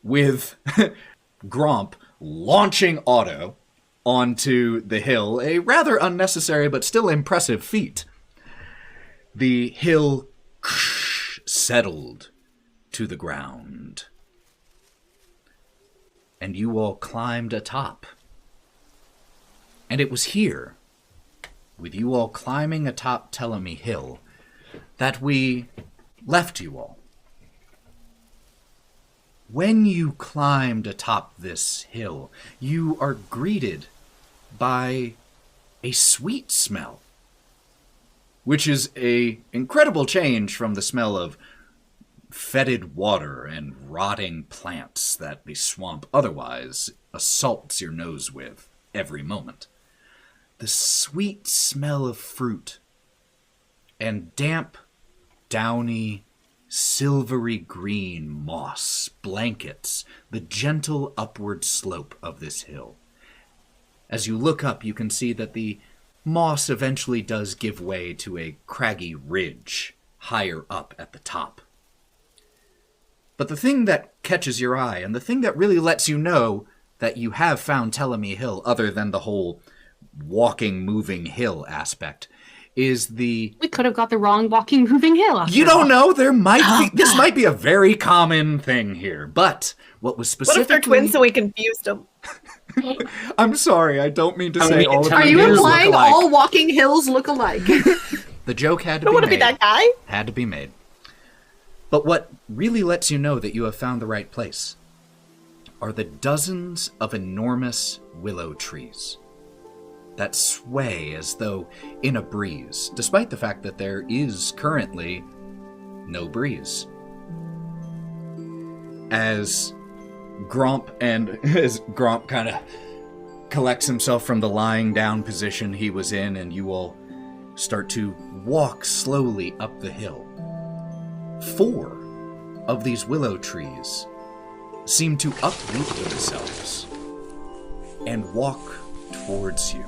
with Gromp launching Otto onto the hill, a rather unnecessary but still impressive feat. The hill settled to the ground, and you all climbed atop. And it was here, with you all climbing atop Telemy Hill, that we left you all. When you climbed atop this hill, you are greeted by a sweet smell, which is an incredible change from the smell of fetid water and rotting plants that the swamp otherwise assaults your nose with every moment. The sweet smell of fruit and damp, downy, silvery green moss blankets the gentle upward slope of this hill. As you look up, you can see that the moss eventually does give way to a craggy ridge higher up at the top. But the thing that catches your eye, and the thing that really lets you know that you have found Telemy Hill, other than the whole walking, moving hill aspect, is the... We could have got the wrong walking, moving hill. You don't know. There might be... This might be a very common thing here. But what was specifically... What if they're twins so we confused them? I'm sorry. I don't mean to say all of Are you hills implying look alike. all walking hills look alike? The joke had to I don't be want to made. be that guy. Had to be made. But what really lets you know that you have found the right place are the dozens of enormous willow trees that sway as though in a breeze, despite the fact that there is currently no breeze. As Gromp kind of collects himself from the lying down position he was in, and you all start to walk slowly up the hill. 4 of these willow trees seem to uproot themselves and walk towards you.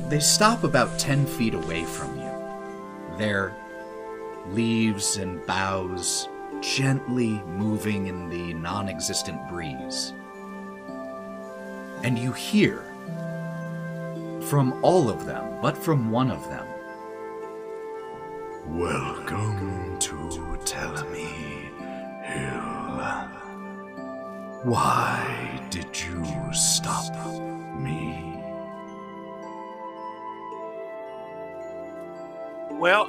They stop about 10 feet away from you, their leaves and boughs gently moving in the non-existent breeze. And you hear from all of them, but from one of them, "Welcome to Telemy Hill. Why did you stop me?" Well,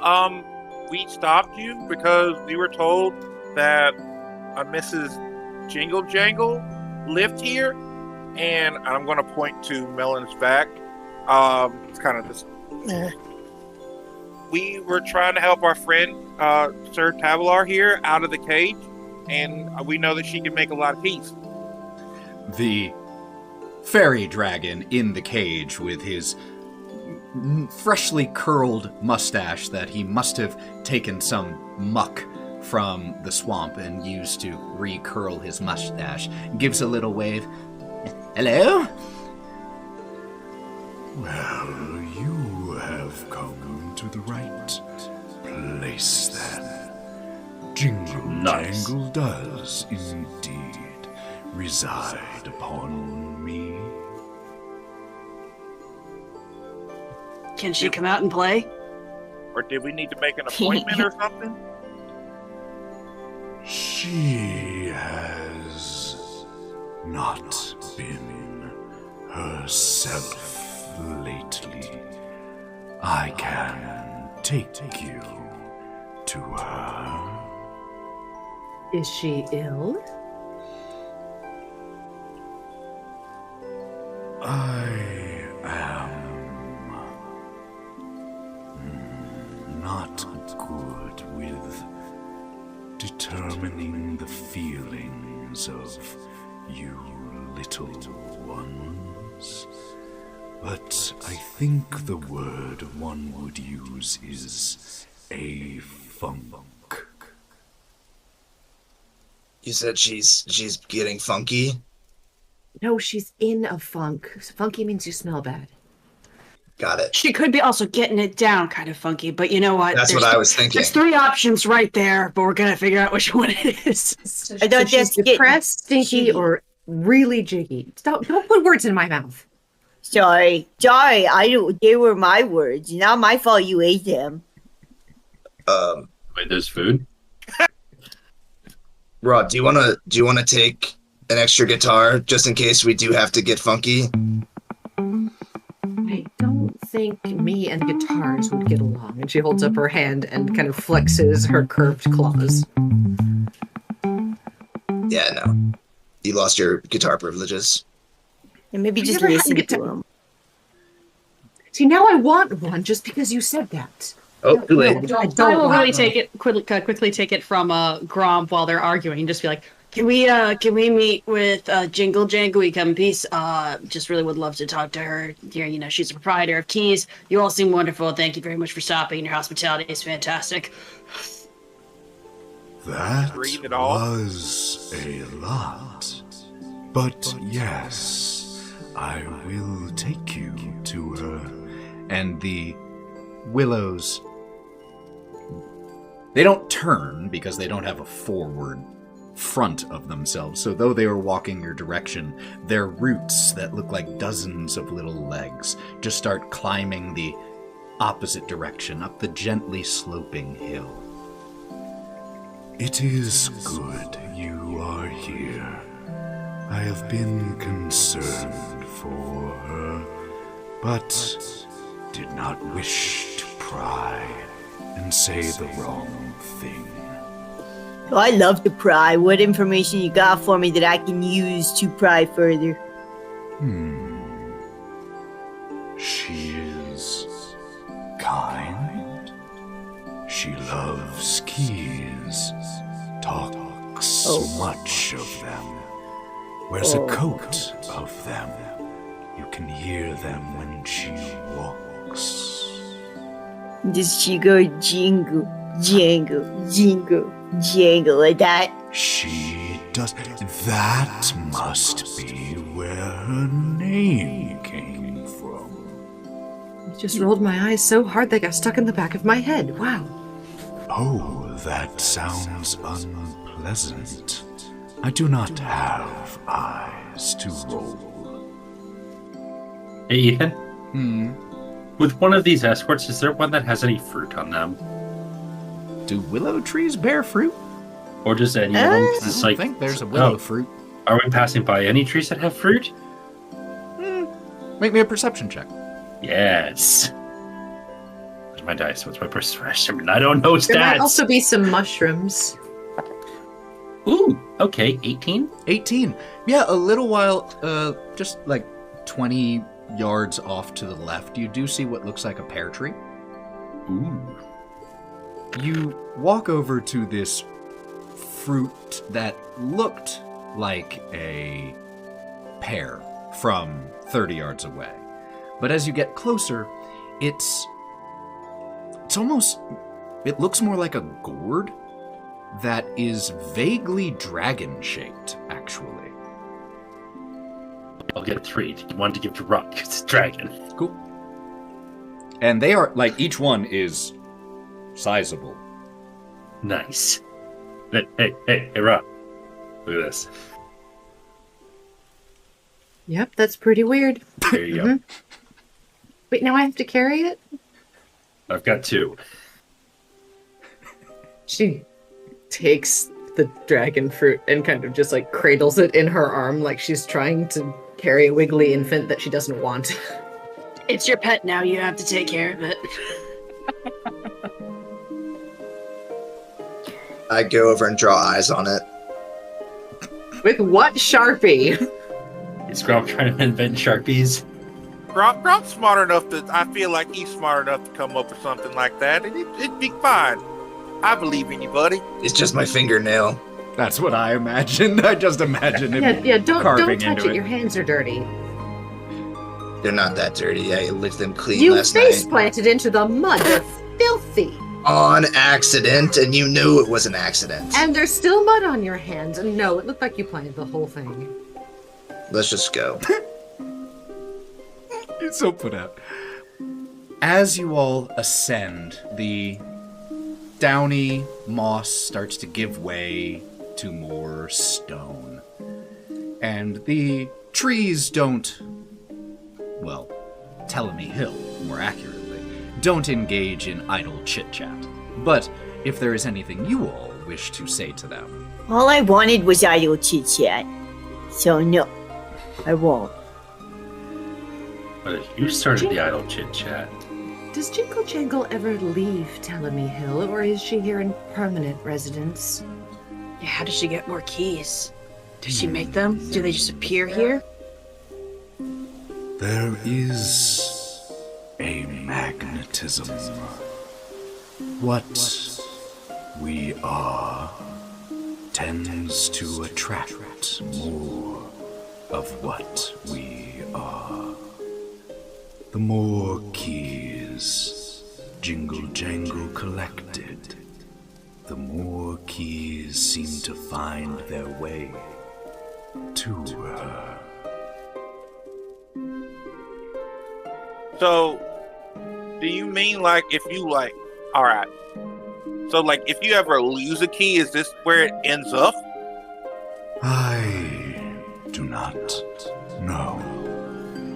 we stopped you because we were told that a Mrs. Jingle Jangle lived here, and I'm going to point to Melon's back. It's kind of just... We were trying to help our friend, Sir Tavalar here, out of the cage, and we know that she can make a lot of peace. The fairy dragon in the cage with his freshly curled mustache that he must have taken some muck from the swamp and used to recurl his mustache, gives a little wave. "Hello?" "Well, you have come to the right place then. Jingle Jangle does indeed reside upon me." Can she come out and play? Or did we need to make an appointment or something? She has not been herself lately. I can take you to her. Is she ill? I am not good with determining the feelings of you little ones. But I think the word one would use is a funk. You said she's getting funky? No, she's in a funk. Funky means you smell bad. Got it. She could be also getting it down kind of funky, but you know what? That's what I was thinking. There's 3 options right there, but we're gonna figure out which one it is. I don't She's just depressed, stinky, or really jiggy. Don't put words in my mouth. Sorry. They were my words. Not my fault you ate them. Wait, there's food? Wraught, do you wanna take an extra guitar just in case we do have to get funky? I don't think me and guitars would get along. And she holds up her hand and kind of flexes her curved claws. Yeah, no. You lost your guitar privileges. And maybe We just never had listen a to guitar. them. See, now I want one just because you said that. Oh, too late. I I don't will want really one. take it quickly take it from Gromp while they're arguing and just be like, can we meet with Jingle Jangle? We come in peace. Just really would love to talk to her. You know, she's the proprietor of Keys. You all seem wonderful. Thank you very much for stopping. Your hospitality is fantastic. That Breathe it all. was a lot. But yes, I will take you to her. And the willows, they don't turn because they don't have a forward front of themselves. So though they are walking your direction, their roots that look like dozens of little legs just start climbing the opposite direction up the gently sloping hill. It is good you are here. I have been concerned for her, but did not wish to pry and say the wrong thing. Oh, I love to pry. What information you got for me that I can use to pry further? She is kind. She loves keys. Talks much of them. Wears a coat of them. You can hear them when she walks. Does she go jingle, jangle, jingle, jangle like that? She does. That must be where her name came from. I just rolled my eyes so hard they got stuck in the back of my head. Wow. Oh, that sounds unpleasant. I do not have eyes to roll. Hey, Ethan? With one of these escorts, is there one that has any fruit on them? Do willow trees bear fruit? Or just any of them? 'Cause I it's don't like, think there's a willow oh, fruit. Are we passing by any trees that have fruit? Make me a perception check. Yes. Where's my dice? What's my perception? I don't know stats. There might also be some mushrooms. Ooh, okay, 18? 18. Yeah, a little while, just like 20 yards off to the left, you do see what looks like a pear tree. Ooh. You walk over to this fruit that looked like a pear from 30 yards away. But as you get closer, it looks more like a gourd that is vaguely dragon-shaped, actually. I'll get 3. You wanted to give to Wraught because it's dragon. Cool. And they are, like, each one is sizable. Nice. Hey, Wraught. Look at this. Yep, that's pretty weird. There you go. Wait, now I have to carry it? I've got 2. She takes the dragon fruit and kind of just like cradles it in her arm like she's trying to carry a wiggly infant that she doesn't want. It's your pet now. You have to take care of it. I go over and draw eyes on it. With what Sharpie? Is Gromp trying to invent Sharpies? Gromp's smart enough that I feel like he's smart enough to come up with something like that, and it'd be fine. I believe in you, buddy. It's just my fingernail. That's what I imagined. I just imagined him Yeah, don't carving touch into it. Your hands are dirty. They're not that dirty. I licked them clean You last face night. planted into the mud. They're filthy. On accident, and you knew it was an accident. And there's still mud on your hands. And no, it looked like you planted the whole thing. Let's just go. He's so put out. As you all ascend, the downy moss starts to give way to more stone. And the trees don't, well, Telemy Hill, more accurately, don't engage in idle chit-chat. But if there is anything you all wish to say to them. All I wanted was idle chit-chat. So no, I won't. But if you started the idle chit-chat. Does Jingle Jangle ever leave Telemy Hill, or is she here in permanent residence? Yeah, how does she get more keys? Does she make them? Do they just appear here? There is a magnetism. What we are tends to attract more of what we are. The more keys Jingle Jangle collected, the more keys seem to find their way to her. So, do you mean like if you like, alright. So like if you ever lose a key, is this where it ends up? I do not know.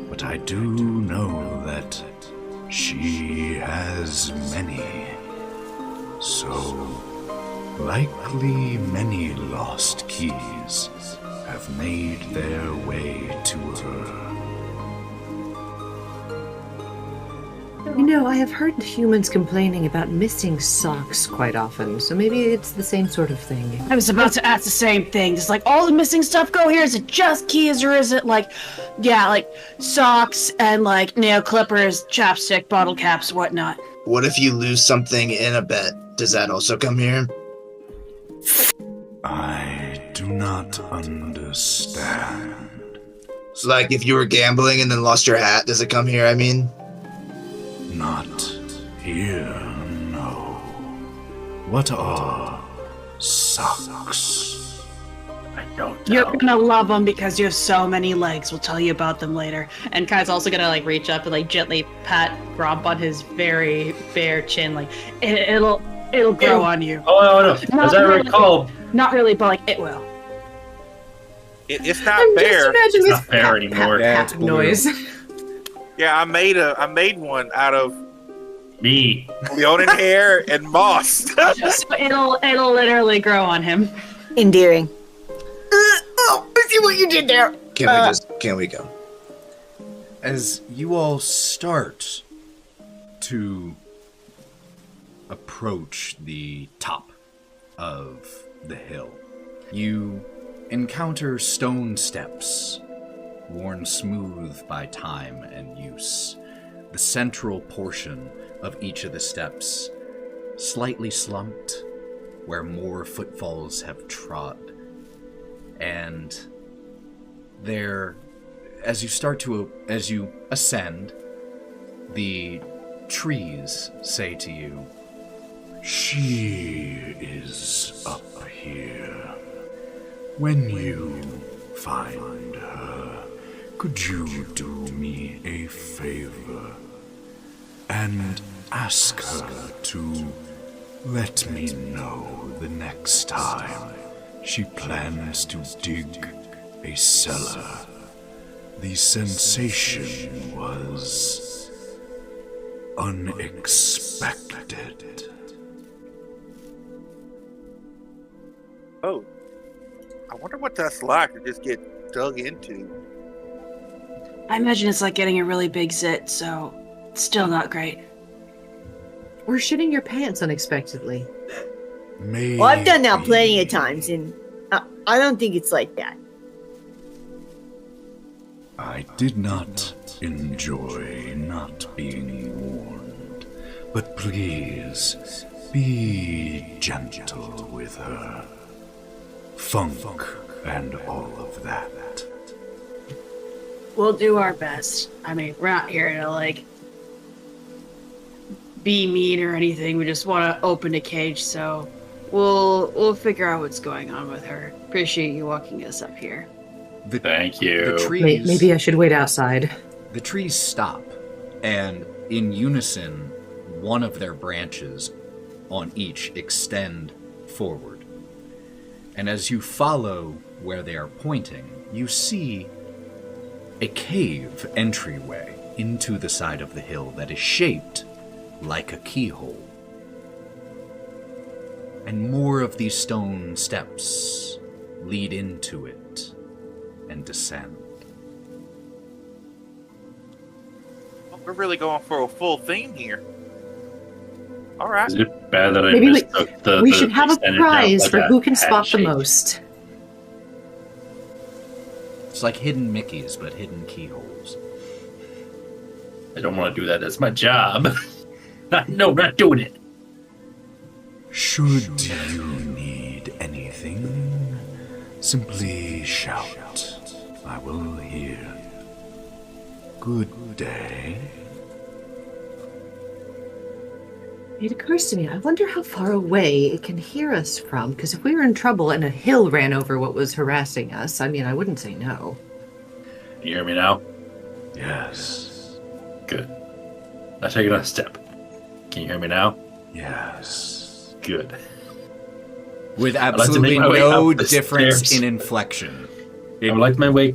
But I do know that she has many. So, likely many lost keys have made their way to her. You know, I have heard humans complaining about missing socks quite often, so maybe it's the same sort of thing. I was about to ask the same thing. Just like all the missing stuff go here. Is it just keys or is it like, yeah, like socks and like nail clippers, chapstick, bottle caps, whatnot? What if you lose something in a bet? Does that also come here? I do not understand. So like if you were gambling and then lost your hat, does it come here, I mean? Not here, no. What are socks? I don't know. You're gonna love them because you have so many legs. We'll tell you about them later. And Kai's also gonna like reach up and like gently pat Gromp on his very fair chin. Like it'll grow on you. Oh no! As I recall, not really, but like it will. It's not I'm fair. just it's imagining not fair anymore. That's blue. noise. Yeah, I made one out of Me. Leonin hair and moss. So it'll literally grow on him. Endearing. I see what you did there. Can we go? As you all start to approach the top of the hill, you encounter stone steps worn smooth by time and use. The central portion of each of the steps slightly slumped, where more footfalls have trod. And there, as you ascend, the trees say to you, She is up here. When you find her, could you do me a favor and ask her to let me know the next time she plans to dig a cellar? The sensation was unexpected. Oh, I wonder what that's like to just get dug into. I imagine it's like getting a really big zit, so it's still not great. Or shitting your pants unexpectedly. Well, I've done that plenty of times, and I don't think it's like that. I did not enjoy not being warned, but please be gentle with her. Funk and all of that. We'll do our best. I mean, we're not here to like be mean or anything. We just want to open a cage, so we'll figure out what's going on with her. Appreciate you walking us up here. Thank you. The trees, Maybe I should wait outside. the trees stop, and in unison, one of their branches on each extend forward. And as you follow where they are pointing, you see a cave entryway into the side of the hill that is shaped like a keyhole. And more of these stone steps lead into it and descend. We're really going for a full theme here. All right. Is it bad that I Maybe missed we the should have a extended prize like for a who can spot the handshake? most. It's like hidden Mickeys, but hidden keyholes. I don't want to do that. That's my job. No, we're not doing it. Should you need anything, simply shout. I will hear. Good day. It occurs to me, I wonder how far away it can hear us from, because if we were in trouble and a hill ran over what was harassing us, I mean, I wouldn't say no. Can you hear me now? Yes. Good. Now take another step. Can you hear me now? Yes. Good. With like to absolutely make my way no up the difference stairs. in inflection. I would like my way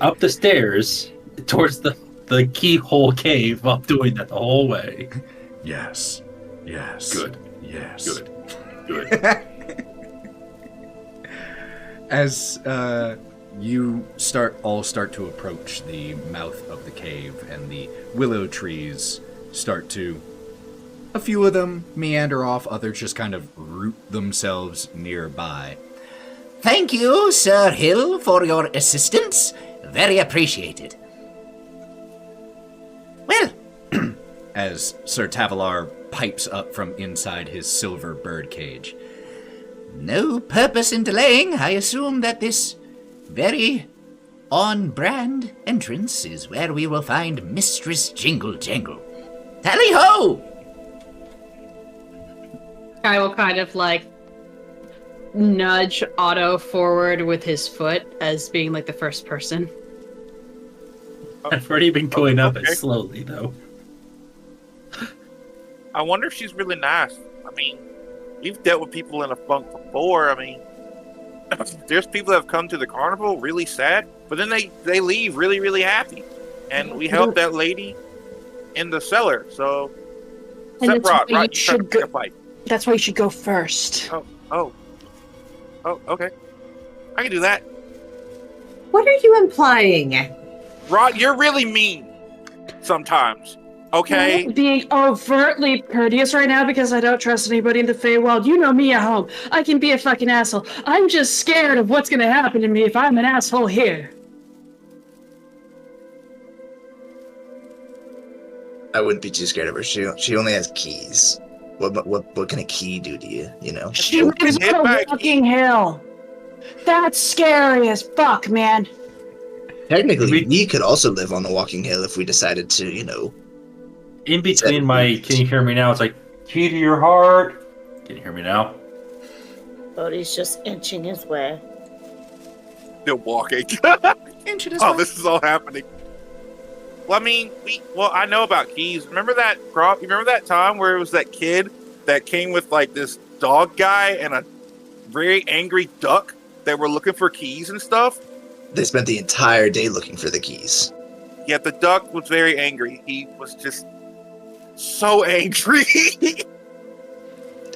up the stairs towards the keyhole cave while doing that the whole way. Yes. Yes. Good. Yes. Good. Good. As you all start to approach the mouth of the cave, and the willow trees start to, a few of them meander off, others just kind of root themselves nearby. Thank you, Sir Hill, for your assistance. Very appreciated. Well, As Sir Tavalar pipes up from inside his silver birdcage. no purpose in delaying. I assume that this very on-brand entrance is where we will find Mistress Jingle Jangle. Tally ho! I will kind of like nudge Otto forward with his foot as being like the first person. I've already been going up it Okay. slowly, though. I wonder if she's really nice. I mean, we've dealt with people in a funk before. I mean, there's people that have come to the carnival really sad, but then they leave really, really happy. And we helped that lady in the cellar. So, And except that's Wraught, why Wraught, you you trying to should pick go- a fight. That's why you should go first. Oh, okay. I can do that. What are you implying? Wraught, you're really mean sometimes. Okay? I'm being overtly courteous right now because I don't trust anybody in the Feywild. You know me at home. I can be a fucking asshole. I'm just scared of what's gonna happen to me if I'm an asshole here. I wouldn't be too scared of her. She only has keys. What can a key do to you? You know. She You lives can hit on by a a fucking hill. That's scary as fuck, man. Technically, we could also live on the walking hill if we decided to. You know. In between my, can you hear me now? It's like, key to your heart. Can you hear me now? Bodie's just inching his way. Still walking. Inch it as Oh, well. this is all happening. Well, I mean, I know about keys. Remember that, Gromp? You remember that time where it was that kid that came with, like, this dog guy and a very angry duck that were looking for keys and stuff? They spent the entire day looking for the keys. Yeah, the duck was very angry. He was just so angry.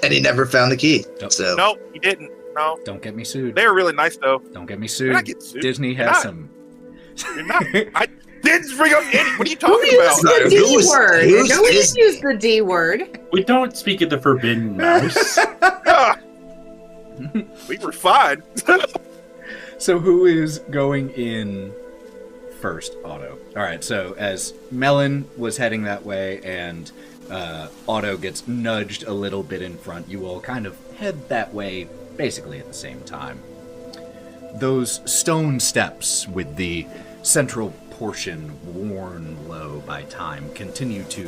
And he never found the key. Nope. So No, he didn't. No. Don't get me sued. They were really nice, though. Don't get me You're sued. not getting sued. Disney You're has not. some. You're not. I didn't bring up any. What are you Who talking used about? the Who D was- word? who's No one this- used the D word. We don't speak of the forbidden mouse. Ah. We were fine. So who is going in first, Otto? All right, so as Melon was heading that way and Otto gets nudged a little bit in front, you all kind of head that way basically at the same time. Those stone steps with the central portion worn low by time continue to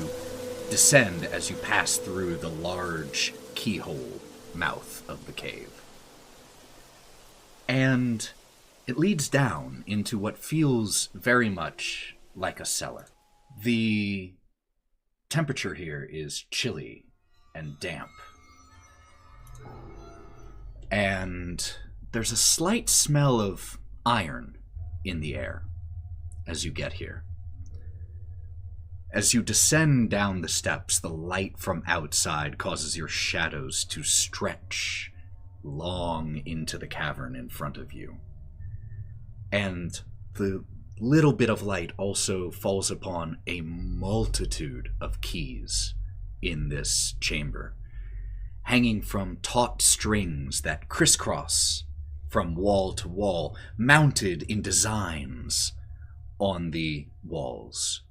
descend as you pass through the large keyhole mouth of the cave. And it leads down into what feels very much like a cellar. The temperature here is chilly and damp. And there's a slight smell of iron in the air as you get here. As you descend down the steps, the light from outside causes your shadows to stretch long into the cavern in front of you. And the little bit of light also falls upon a multitude of keys in this chamber, hanging from taut strings that crisscross from wall to wall, mounted in designs on the walls.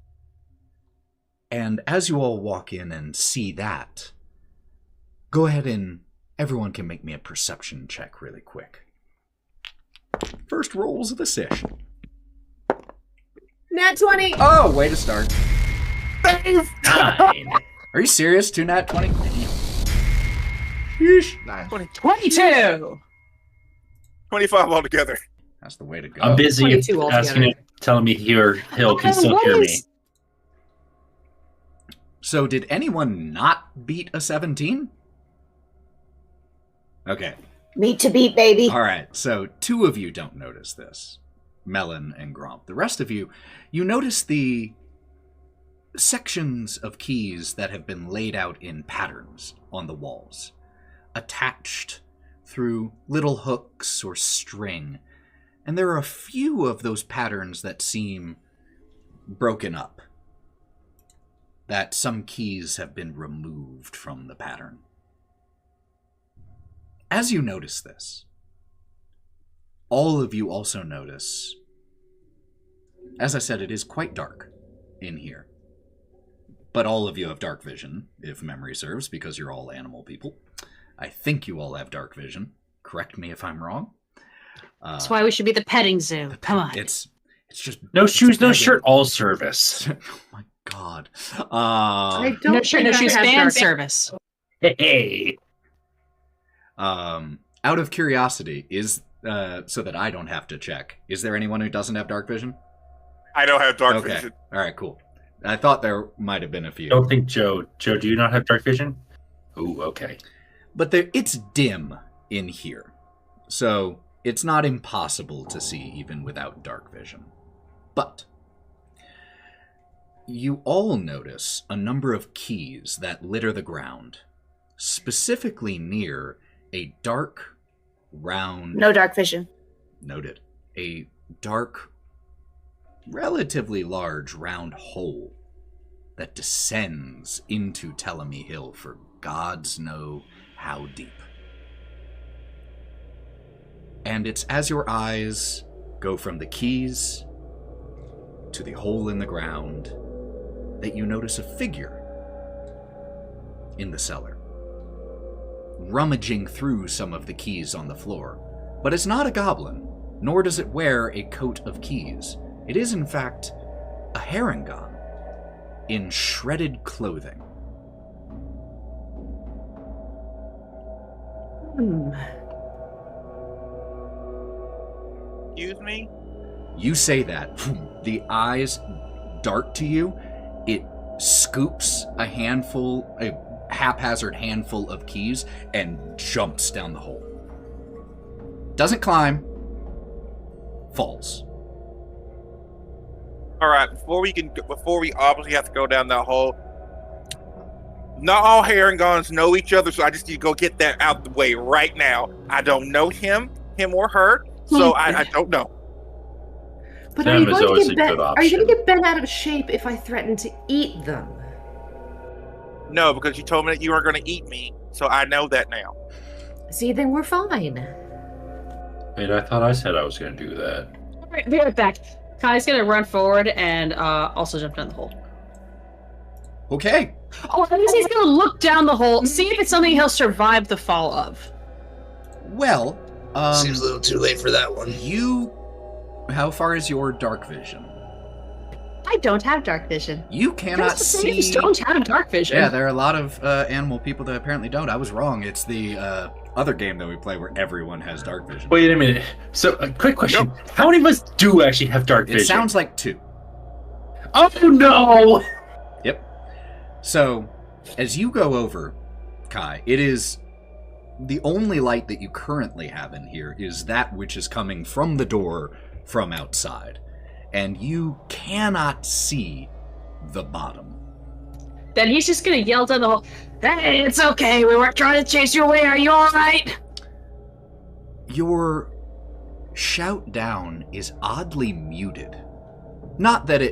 And as you all walk in and see that, go ahead and everyone can make me a perception check really quick. First rolls of the session. Nat 20. Oh, way to start. 9. Are you serious? 2 nat 20? Sheesh. 22. 25 altogether. That's the way to go. I'm busy 22 asking altogether. it, telling me Hill can still what hear me. is- So did anyone not beat a 17? Okay. Meat to beat, baby. All right. So 2 of you don't notice this. Melon and Gromp. The rest of you, you notice the sections of keys that have been laid out in patterns on the walls, attached through little hooks or string. And there are a few of those patterns that seem broken up, that some keys have been removed from the pattern. As you notice this, all of you also notice, as I said, it is quite dark in here. But all of you have dark vision, if memory serves, because you're all animal people. I think you all have dark vision. Correct me if I'm wrong. That's why we should be the petting zoo. Come on. It's just... No it's shoes, no mega- shirt, all service. Oh my god. I don't No shirt, no think I shoes, have fan dark- service. Hey. Out of curiosity, is so that I don't have to check, is there anyone who doesn't have dark vision? I don't have dark Okay. vision. All right, cool. I thought there might have been a few. Don't think Joe. Joe, do you not have dark vision? Ooh, okay. But it's dim in here. So it's not impossible to see even without dark vision. But you all notice a number of keys that litter the ground, specifically near a dark, round... No dark vision. Noted. A dark, relatively large, round hole that descends into Telemy Hill for gods know how deep. And it's as your eyes go from the keys to the hole in the ground that you notice a figure in the cellar, rummaging through some of the keys on the floor. But it's not a goblin, nor does it wear a coat of keys. It is, in fact, a Harengon in shredded clothing. Excuse me? You say that, the eyes dart to you, it scoops a haphazard handful of keys and jumps down the hole. Doesn't climb, falls. All right, before we obviously have to go down that hole, not all Harengons know each other, so I just need to go get that out the way right now. I don't know him or her, so I don't know. But Them are you is going always to a get good bent? Are you going to option. get bent out of shape if I threaten to eat them? No, because you told me that you were going to eat me, so I know that now. See, then we're fine. Wait, I thought I said I was going to do that. All right, be right back. Kai's gonna run forward and also jump down the hole. Okay. Oh, at least he's gonna look down the hole, see if it's something he'll survive the fall of. Well, Seems a little too late for that one. how far is your dark vision? I don't have dark vision. You cannot Who's to say you see... don't have dark vision? Yeah, there are a lot of animal people that apparently don't. I was wrong. It's the other game that we play where everyone has dark vision. Wait a minute. So, a quick question. How many of us do actually have dark vision? It sounds like 2. Oh, no! Yep. So, as you go over, Kai, it is the only light that you currently have in here is that which is coming from the door from outside. And you cannot see the bottom. Then he's just gonna yell down the hall, "Hey, it's okay, we weren't trying to chase you away, are you alright?" Your shout down is oddly muted. Not that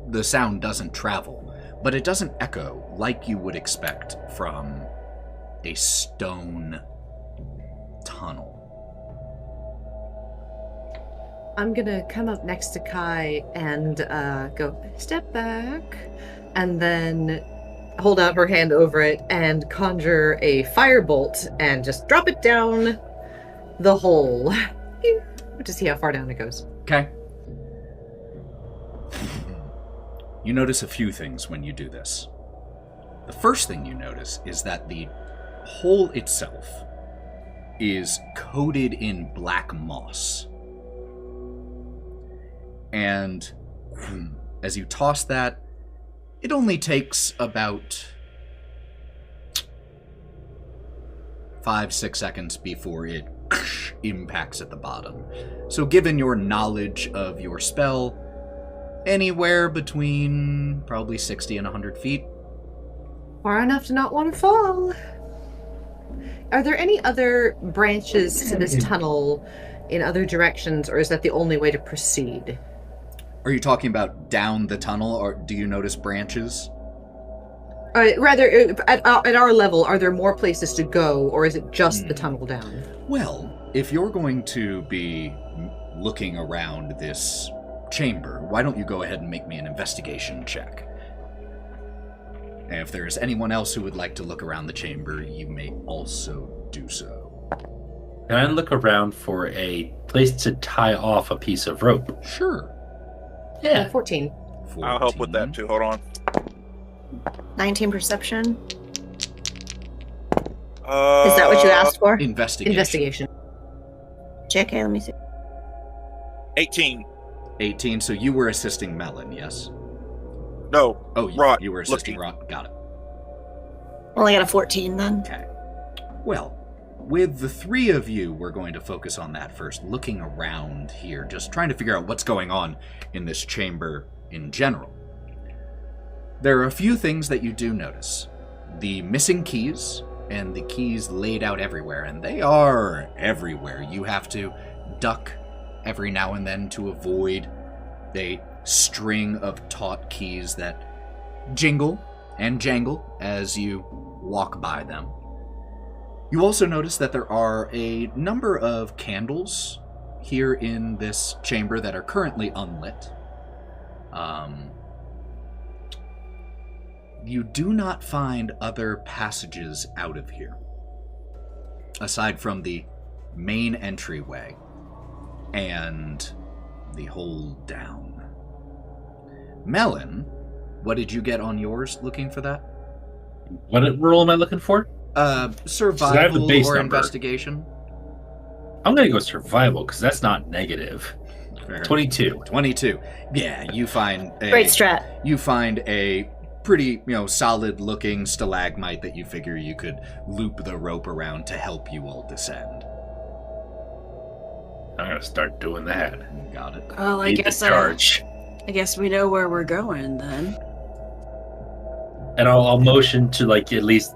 the sound doesn't travel, but it doesn't echo like you would expect from a stone tunnel. I'm gonna come up next to Kai and go, step back, and then hold out her hand over it and conjure a firebolt and just drop it down the hole to see how far down it goes. Okay. You notice a few things when you do this. The first thing you notice is that the hole itself is coated in black moss. And as you toss that, it only takes about 5-6 seconds before it impacts at the bottom. So given your knowledge of your spell, anywhere between probably 60 and 100 feet. Far enough to not want to fall. Are there any other branches to this tunnel in other directions, or is that the only way to proceed? Are you talking about down the tunnel, or do you notice branches? Rather, at our level, are there more places to go, or is it just the tunnel down? Well, if you're going to be looking around this chamber, why don't you go ahead and make me an investigation check? And if there's anyone else who would like to look around the chamber, you may also do so. Can I look around for a place to tie off a piece of rope? Sure. Yeah. 14. I'll help with that too. Hold on. 19 perception. Is Is that what you asked for? Investigation. JK, let me see. 18. 18, so you were assisting Melon, yes? No. Oh, Wraught, you were assisting looking. Wraught. Got it. Only got a 14 then. Okay. Well, with the three of you, we're going to focus on that first, looking around here, just trying to figure out what's going on in this chamber in general. There are a few things that you do notice. The missing keys, and the keys laid out everywhere, and they are everywhere. You have to duck every now and then to avoid a string of taut keys that jingle and jangle as you walk by them. You also notice that there are a number of candles here in this chamber that are currently unlit. You do not find other passages out of here, aside from the main entryway and the hole down. Melon, what did you get on yours looking for that? What roll am I looking for? Survival or number. Investigation? I'm going to go survival, because that's not negative. Fair. 22. 22. Yeah, you find a... Great strat. You find a pretty, solid-looking stalagmite that you figure you could loop the rope around to help you all descend. I'm going to start doing that. Got it. Well, I Lead the guess charge. I guess we know where we're going then. And I'll motion to, at least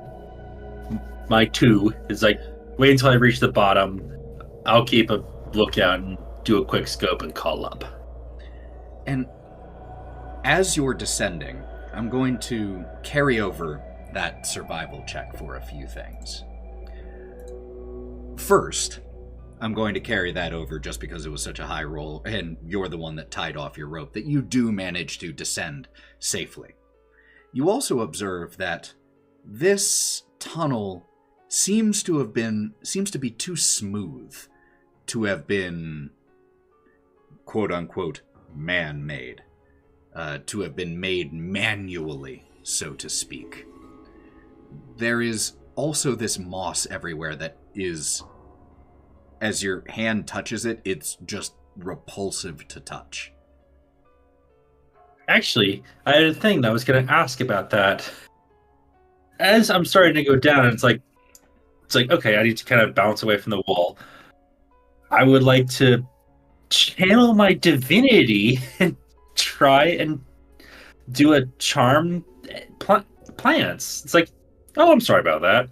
my two is, wait until I reach the bottom. I'll keep a lookout and do a quick scope and call up. And as you're descending, I'm going to carry over that survival check for a few things. First, I'm going to carry that over just because it was such a high roll, and you're the one that tied off your rope, that you do manage to descend safely. You also observe that this tunnel seems to be too smooth to have been, quote-unquote, man-made. To have been made manually, so to speak. There is also this moss everywhere that is, as your hand touches it, it's just repulsive to touch. Actually, I had a thing that I was going to ask about that. as I'm starting to go down, it's like, okay, I need to kind of bounce away from the wall. I would like to channel my divinity and try and do a charm plants. It's like, oh, I'm sorry about that.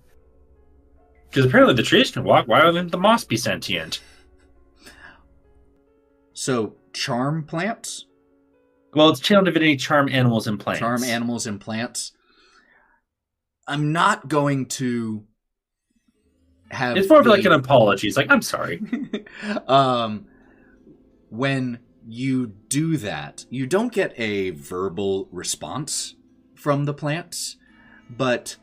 Because apparently the trees can walk. Why wouldn't the moss be sentient? So, charm plants? Well, it's channel divinity, charm animals and plants. Charm animals and plants. I'm not going to have... It's more of like an apology. It's like, I'm sorry. When you do that, you don't get a verbal response from the plants, but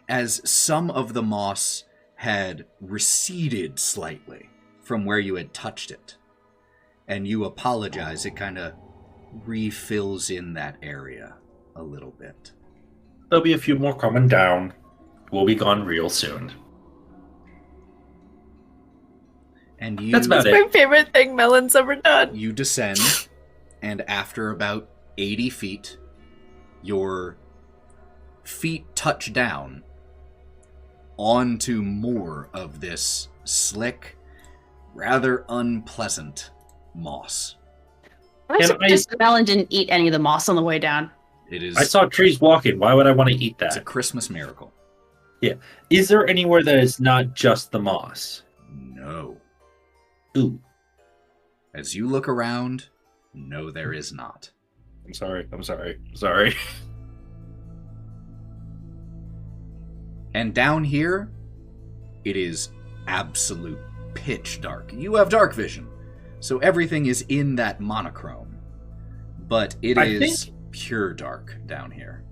as some of the moss had receded slightly from where you had touched it, and you apologize, it kind of refills in that area a little bit. There'll be a few more coming down. We'll be gone real soon. And you, that's about It's my favorite thing Melon's ever done. You descend, and after about 80 feet, your feet touch down onto more of this slick, rather unpleasant moss. I'm surprised Melon didn't eat any of the moss on the way down. It is. I saw trees walking. Why would I want to eat that? It's a Christmas miracle. Yeah. Is there anywhere that is not just the moss? No. Ooh. As you look around, no, there is not. I'm sorry. And down here, it is absolute pitch dark. You have dark vision, so everything is in that monochrome. But it is pure dark down here.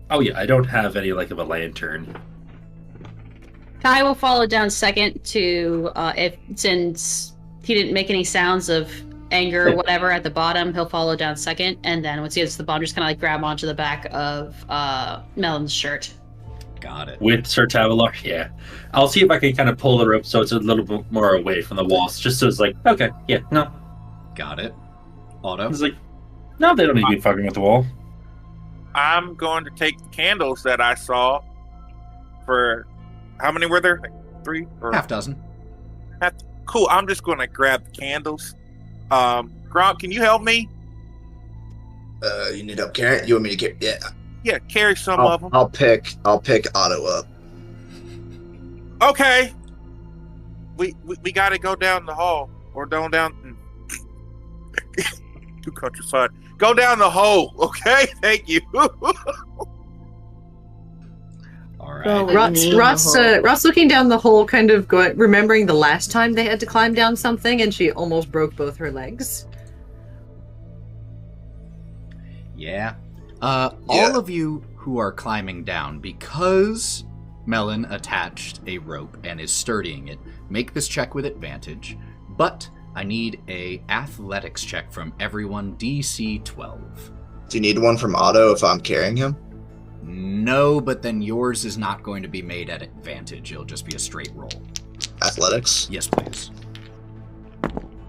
Oh yeah, I don't have any like of a lantern. Kai will follow down second to, since he didn't make any sounds of anger or whatever at the bottom, he'll follow down second, and then once he gets to the bottom, just kind of like grab onto the back of Melon's shirt. Got it. With Sir Tavalar, yeah. I'll see if I can kind of pull the rope so it's a little bit more away from the walls, just so it's like, okay, yeah, no. Got it. Otto? It's like, no, they don't need to be fucking with the wall. I'm going to take the candles that I saw for... How many were there? Like 3? Or half dozen. Cool. I'm just going to grab the candles. Gromp, can you help me? You need help carrying? You want me to carry? Yeah. Yeah, carry some of them. I'll pick Otto up. Okay. We got to go down the hall or down to countryside. Go down the hole, okay? Thank you. All right. Wrought's looking down the hole, kind of remembering the last time they had to climb down something, and she almost broke both her legs. Yeah. All of you who are climbing down, because Melon attached a rope and is sturdying it, make this check with advantage, but I need a athletics check from everyone, DC 12. Do you need one from Otto if I'm carrying him? No, but then yours is not going to be made at advantage. It'll just be a straight roll. Athletics? Yes, please.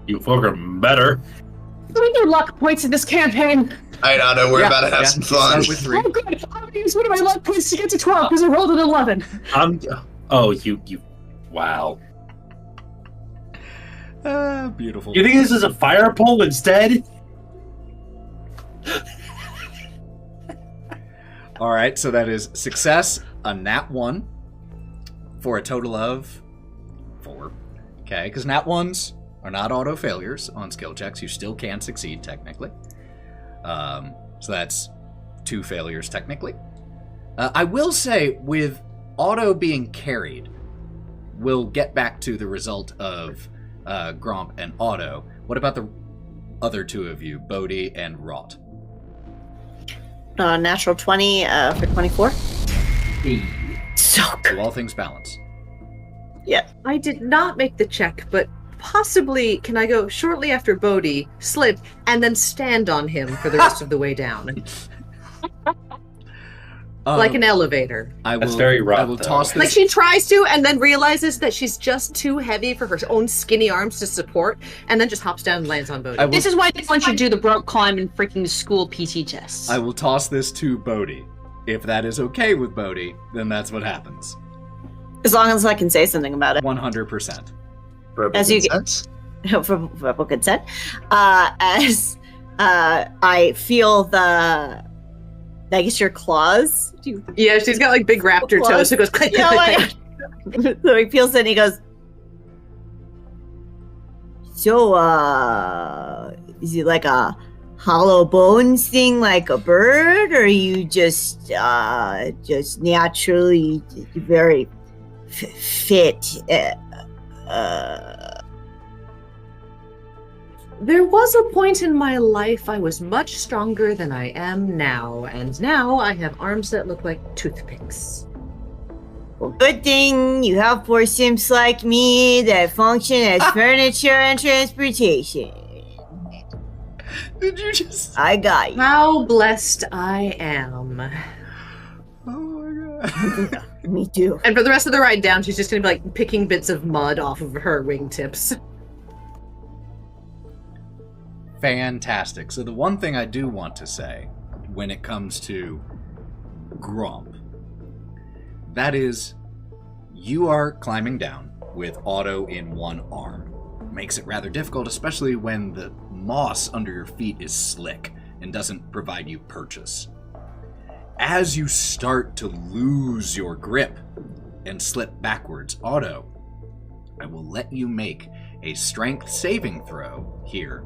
You fucking better. We need luck points in this campaign. I don't know. We're about to have some fun. Start with 3. Oh, good. I'm going to use one of my luck points to get to 12 because I rolled an 11. You. Wow. Beautiful. You think this is a fire pole instead? All right, so that is success, a nat 1, for a total of 4. Okay, because nat 1s are not auto failures on skill checks. You still can succeed, technically. So that's 2 failures, technically. I will say, with Otto being carried, we'll get back to the result of Gromp and Otto. What about the other 2 of you, Bodie and Wraught? Natural 20 for 24. So good. So all things balance. Yeah. I did not make the check, but possibly can I go shortly after Bodie, slip, and then stand on him for the rest of the way down? Like an elevator. That's very rough. I will toss this. Like she tries to, and then realizes that she's just too heavy for her own skinny arms to support, and then just hops down and lands on Bodie. This is why no one should do the rope climb in freaking school PT tests. I will toss this to Bodie. if that is okay with Bodie, then that's what happens. As long as I can say something about it. 100%. As you get for verbal consent, as I feel the, I guess your claws. Yeah, she's got like big raptor toes. So it goes click, click, click, click. So he feels it and he goes, so, is it like a hollow bones thing like a bird, or are you just naturally very fit? There was a point in my life I was much stronger than I am now, and now I have arms that look like toothpicks. Well, good thing you have 4 simps like me that function as furniture and transportation. Did you just... I got you. How blessed I am. Oh my god. Me too. And for the rest of the ride down, she's just going to be like picking bits of mud off of her wingtips. Fantastic. So the one thing I do want to say when it comes to Gromp, that is, you are climbing down with Otto in one arm. Makes it rather difficult, especially when the moss under your feet is slick and doesn't provide you purchase. As you start to lose your grip and slip backwards, Otto, I will let you make a strength saving throw here.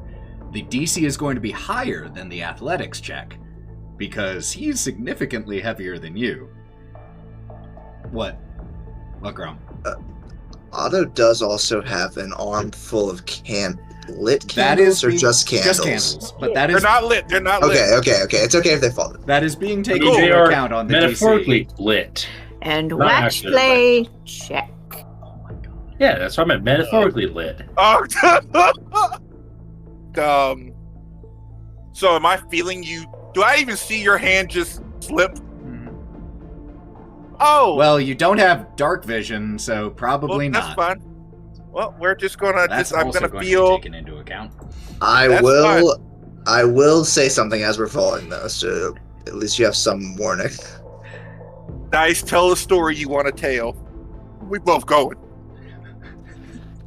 The DC is going to be higher than the athletics check because he's significantly heavier than you. What? What, Gromp? Otto does also have an arm full of lit candles, that is or just candles? Just candles, but that is... They're not lit. They're not lit. Okay. It's okay if they fall. That is being taken They into are account on the metaphorically DC. lit. And Not wax actually play check. Oh my god. Yeah, that's what I meant. Metaphorically lit. Oh, so am I feeling you? Do I even see your hand just slip? Oh, Well, you don't have dark vision, so probably well, that's not. fine. Well, we're just gonna. That's I'm also gonna going feel. to be taken into account. I will say something as we're falling though, so at least you have some warning. Nice. Tell a story you want to tell. We both going.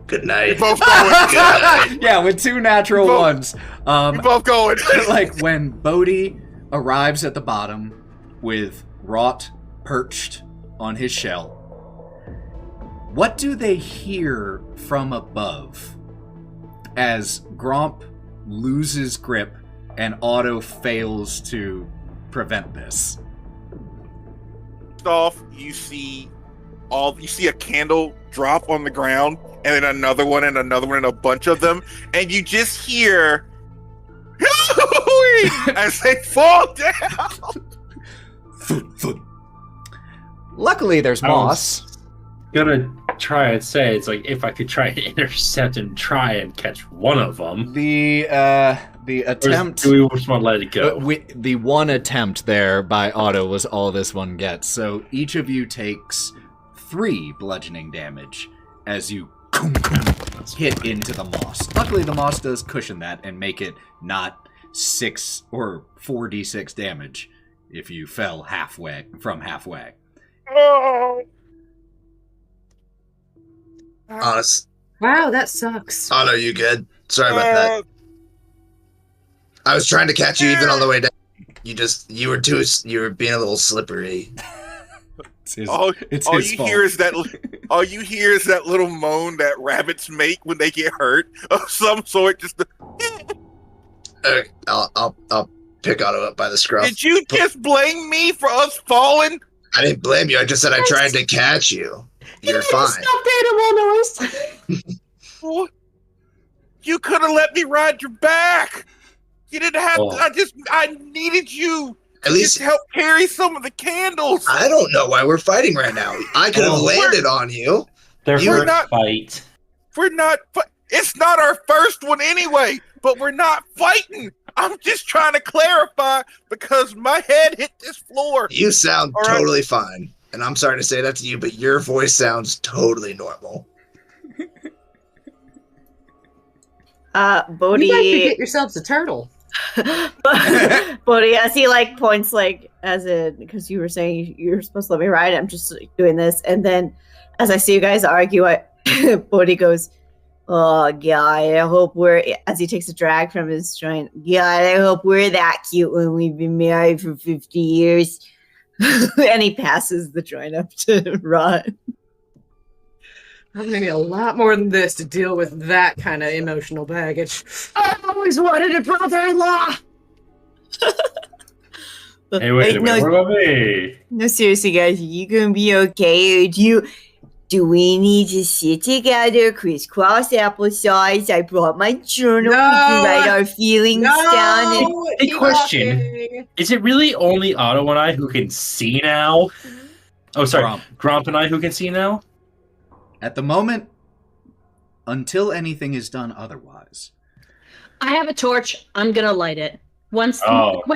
Good We night. both going. Yeah, with 2 natural Both- ones. We both going. Like when Bodie arrives at the bottom with Wraught perched on his shell, what do they hear from above as Gromp loses grip and Otto fails to prevent this? First off, you see a candle drop on the ground, and then another one, and another one, and a bunch of them, and you just hear as they fall down. Luckily, there's moss. Gonna try and say it's like if I could try and intercept and try and catch one of them. The attempt. Do we just want to let it go? The one attempt there by Otto was all this one gets. So each of you takes 3 bludgeoning damage as you hit into the moss. Luckily, the moss does cushion that and make it not 6 or 4d6 damage if you fell halfway. Oh. Honest. Wow, that sucks. Otto, you good? Sorry about that. I was trying to catch you even on the way down. You were being a little slippery. All you hear is that little moan that rabbits make when they get hurt of some sort. Just Okay, I'll pick Otto up by the scruff. Did you just blame me for us falling? I didn't blame you. I just said I tried to catch you. You're fine. Stuffed animal noise. Well, you could have let me ride your back. You didn't have to. I needed you. At least just help carry some of the candles. I don't know why we're fighting right now. I could have landed on you. Their We're first not- fight. We're not. It's not our first one anyway. But we're not fighting. I'm just trying to clarify because my head hit this floor. You sound All right. totally fine. And I'm sorry to say that to you, but your voice sounds totally normal. Bodie. You guys could get yourselves a turtle. Bodie, as he like points like as in because you were saying you're supposed to let me ride, I'm just like, doing this, and then as I see you guys argue, Bodie goes, "Oh God, I hope we're." As he takes a drag from his joint, God, I hope we're that cute when we've been married for 50 years. And he passes the joint up to Wraught. I'm gonna need a lot more than this to deal with that kind of emotional baggage. I always wanted a brother-in-law. Hey, wait a minute. What about me? No, seriously, guys, are you gonna be okay? Or do we need to sit together, crisscross applesauce? I brought my journal. We can write our feelings down. And Hey, question. Is it really only Otto and I who can see now? Oh, sorry. Gromp and I who can see now? At the moment, until anything is done otherwise. I have a torch. I'm gonna light it. When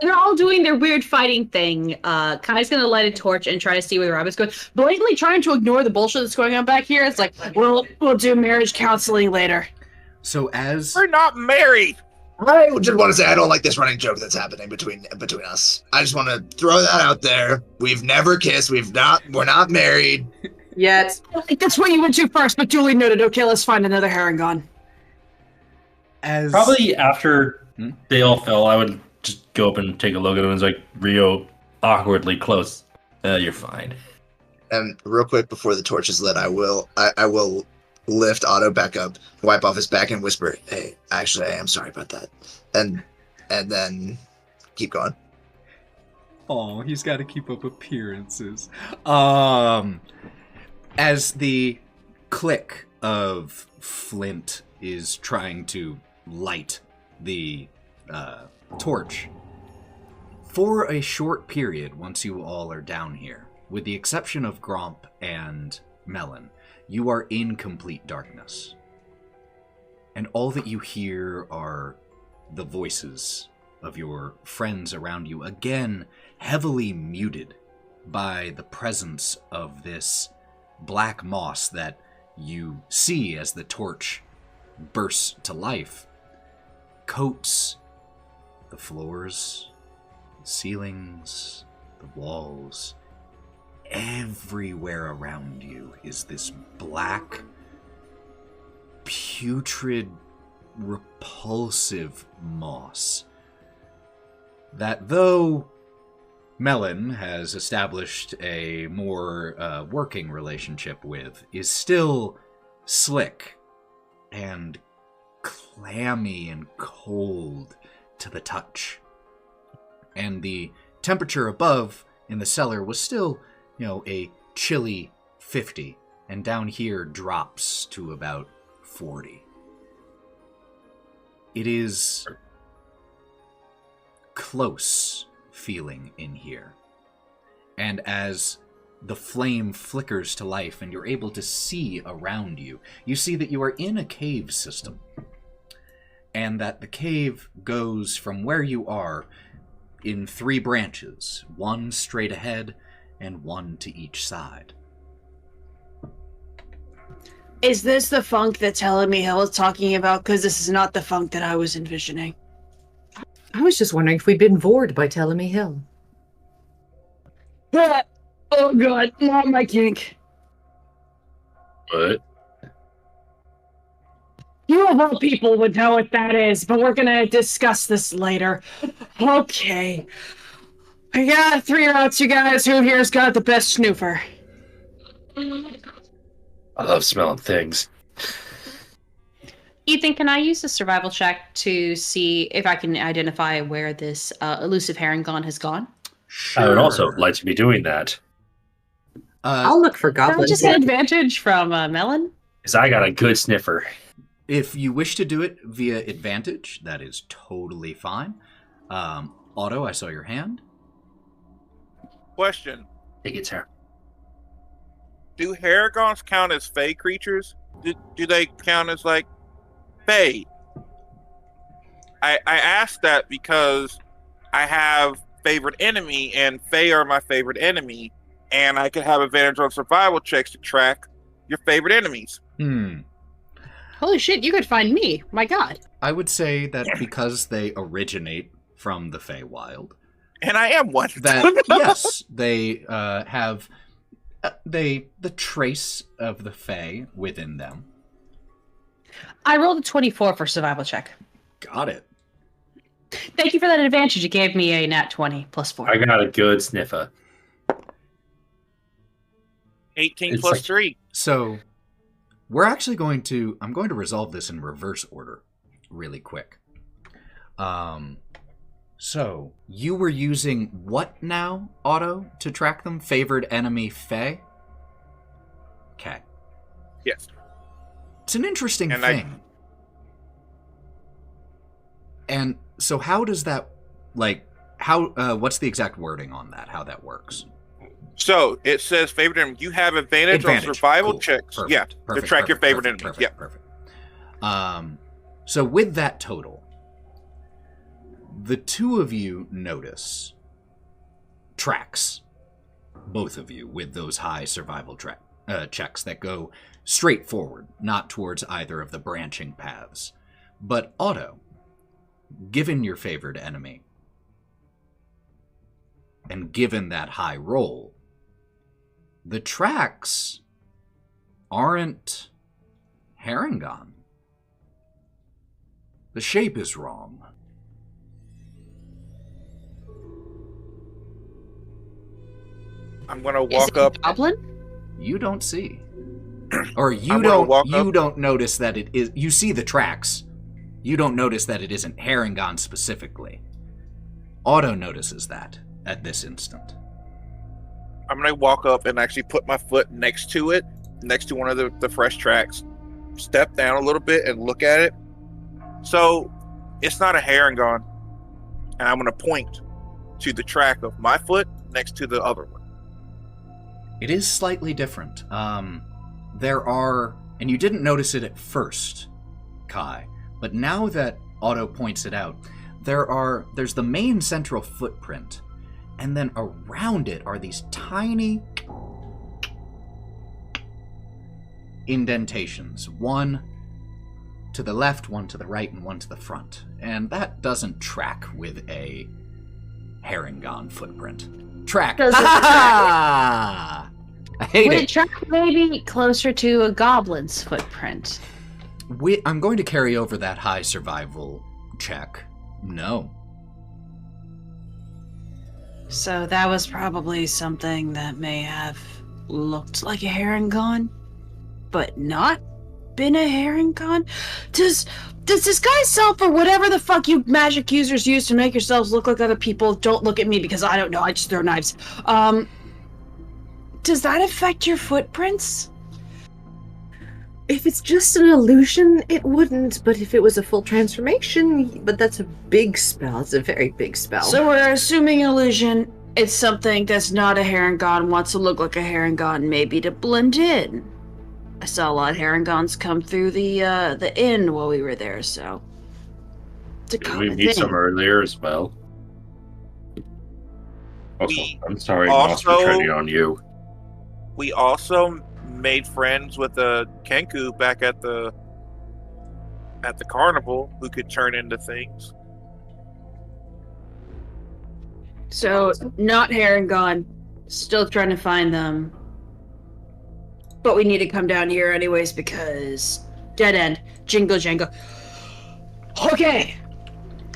they're all doing their weird fighting thing, Kai's gonna light a torch and try to see where Robert's going. Blatantly trying to ignore the bullshit that's going on back here. It's like, we'll do marriage counseling later. So as we're not married. I just want to say I don't like this running joke that's happening between us. I just want to throw that out there. We've never kissed. We're not married. Yet. I think that's where you went to first, but duly noted. Okay, let's find another Harangon. Probably after they all fell, I would just go up and take a look at them. It's like Rio awkwardly close. You're fine. And real quick before the torch is lit, I will lift Otto back up, wipe off his back, and whisper, "Hey, actually, I am sorry about that," and then keep going. Oh, he's got to keep up appearances. As the click of flint is trying to light the torch, for a short period, once you all are down here, with the exception of Gromp and Melon, you are in complete darkness. And all that you hear are the voices of your friends around you, again, heavily muted by the presence of this black moss that you see as the torch bursts to life. Coats the floors, the ceilings, the walls. Everywhere around you is this black, putrid, repulsive moss that, though Melon has established a more working relationship with, is still slick and clammy and cold to the touch. And the temperature above in the cellar was still, a chilly 50, and down here drops to about 40. It is close feeling in here. And as the flame flickers to life and you're able to see around you, you see that you are in a cave system. And that the cave goes from where you are in 3 branches, one straight ahead and one to each side. Is this the funk that Telemy Hill is talking about? Because this is not the funk that I was envisioning. I was just wondering if we'd been bored by Telemy Hill. Oh god, not my kink. What? You of all people would know what that is, but we're gonna discuss this later. Okay. I got 3 routes, you guys. Who here's got the best snoofer? I love smelling things. Ethan, can I use a survival check to see if I can identify where this elusive Harangon has gone? Sure. I would also like to be doing that. I'll look for goblins. Can I just get advantage from Melon? Because I got a good sniffer. If you wish to do it via advantage, that is totally fine. Otto, I saw your hand. Question. Take it, sir. Do Haragons count as fey creatures? Do they count as, fey? I asked that because I have favorite enemy, and fey are my favorite enemy, and I can have advantage on survival checks to track your favorite enemies. Holy shit, you could find me. My god. I would say that because they originate from the Feywild, And I am one. that yes, they have the trace of the Fey within them. I rolled a 24 for survival check. Got it. Thank you for that advantage. You gave me a nat 20 plus 4. I got a good sniffer. 18 It's plus like- 3. So we're actually going to resolve this in reverse order really quick. So you were using what now, Otto, to track them? Favored enemy Fey? Okay. Yes. It's an interesting And thing. And so how does that, what's the exact wording on that, how that works? So it says favorite enemy. You have advantage on survival Cool. checks. Perfect. Yeah, Perfect. to track your favorite Perfect. enemies. Perfect. So with that total, the two of you notice tracks, both of you, with those high survival checks that go straight forward, not towards either of the branching paths. But Otto, given your favored enemy, and given that high roll, the tracks aren't Harengon. The shape is wrong. I'm gonna Is walk it up. a goblin? You don't see. Or I'm gonna walk up. you don't notice that it is. You see the tracks. You don't notice that it isn't Harengon specifically. Otto notices that at this instant. I'm gonna walk up and actually put my foot next to it, next to one of the fresh tracks. Step down a little bit and look at it. So it's not a Harengon, and I'm gonna point to the track of my foot next to the other one. It is slightly different. There are, and you didn't notice it at first, Kai, but now that Otto points it out, there's the main central footprint, and then around it are these tiny indentations. One to the left, one to the right, and one to the front. And that doesn't track with a Harengon footprint. Track. Does it Ha! I hate Would it. it track maybe closer to a goblin's footprint? I'm going to carry over that high survival check. No. So that was probably something that may have looked like a Harengon, but not been a Harengon? Does this guy self or whatever the fuck you magic users use to make yourselves look like other people? Don't look at me because I don't know. I just throw knives. Does that affect your footprints? If it's just an illusion, it wouldn't. But if it was a full transformation, but that's a big spell. It's a very big spell. So we're assuming illusion. It's something that's not a Harengon, wants to look like a Harengon, maybe to blend in. I saw a lot of Harengons come through the inn while we were there, so it's a Did we common meet thing. some earlier as well? Also, We I'm sorry, Moss, for also- treading on you. We also made friends with a Kenku back at the carnival who could turn into things. So, not Harengon. Still trying to find them. But we need to come down here anyways because dead end. Jingle jangle. Okay.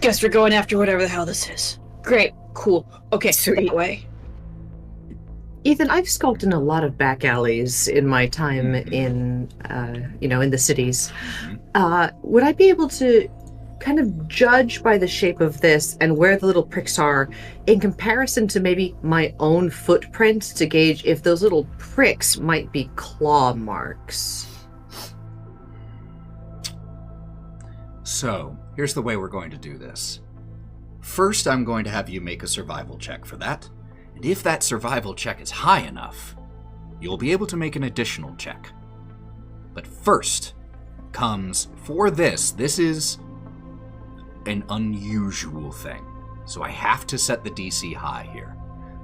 Guess we're going after whatever the hell this is. Great. Cool. Okay. Sweet. That way. Ethan, I've skulked in a lot of back alleys in my time in, in the cities. Would I be able to kind of judge by the shape of this and where the little pricks are in comparison to maybe my own footprint to gauge if those little pricks might be claw marks? So, here's the way we're going to do this. First, I'm going to have you make a survival check for that. And if that survival check is high enough, you'll be able to make an additional check. But first comes, for this is an unusual thing. So I have to set the DC high here.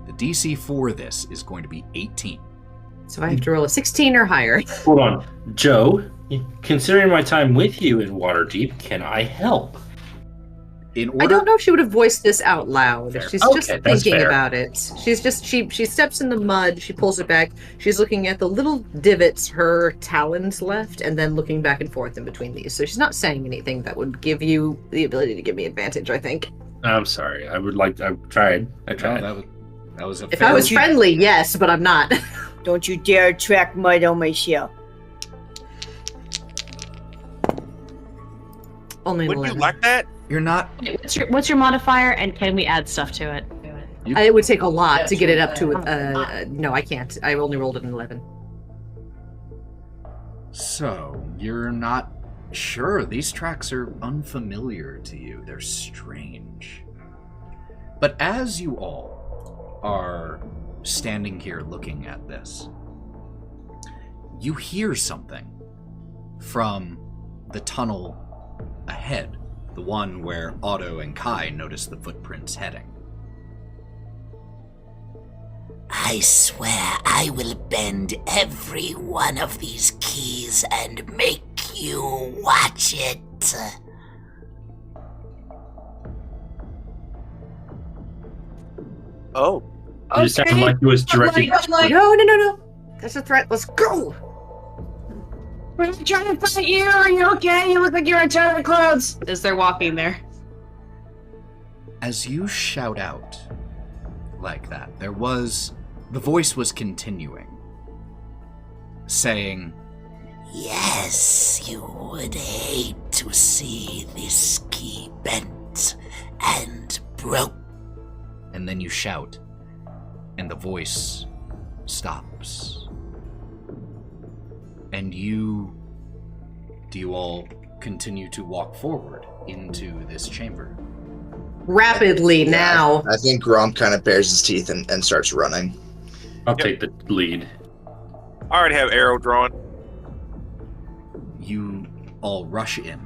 The DC for this is going to be 18. So I have to roll a 16 or higher. Hold on. Joe, Considering my time with you in Waterdeep, can I help? I don't know if she would have voiced this out loud. Fair. She's Okay, just that's thinking fair. about it. She's just she steps in the mud, she pulls it back, she's looking at the little divots her talons left, and then looking back and forth in between these. So she's not saying anything that would give you the ability to give me advantage, I think. I'm sorry. I tried. No, that was a If fair- I was friendly, yes, but I'm not. Don't you dare track mud on my shell. Only an Wouldn't you 11. like that? You're not. What's your modifier, and can we add stuff to it? It would take a lot to get it up to no, I can't. I only rolled an 11. So, you're not sure. These tracks are unfamiliar to you. They're strange. But as you all are standing here looking at this, you hear something from the tunnel ahead, the one where Otto and Kai notice the footprints heading. I swear I will bend every one of these keys and make you watch it. Oh. You just sounded like it was directed. No. That's a threat. Let's go. We're trying to fight you. Are you okay? You look like you're in tattered clothes. As they're walking there. As you shout out like that, the voice was continuing, saying, Yes, you would hate to see this key bent and broke. and then you shout, and the voice stops. And do you all continue to walk forward into this chamber? Rapidly now. I think Gromp kind of bares his teeth and starts running. I'll take the lead. I already have arrow drawn. You all rush in.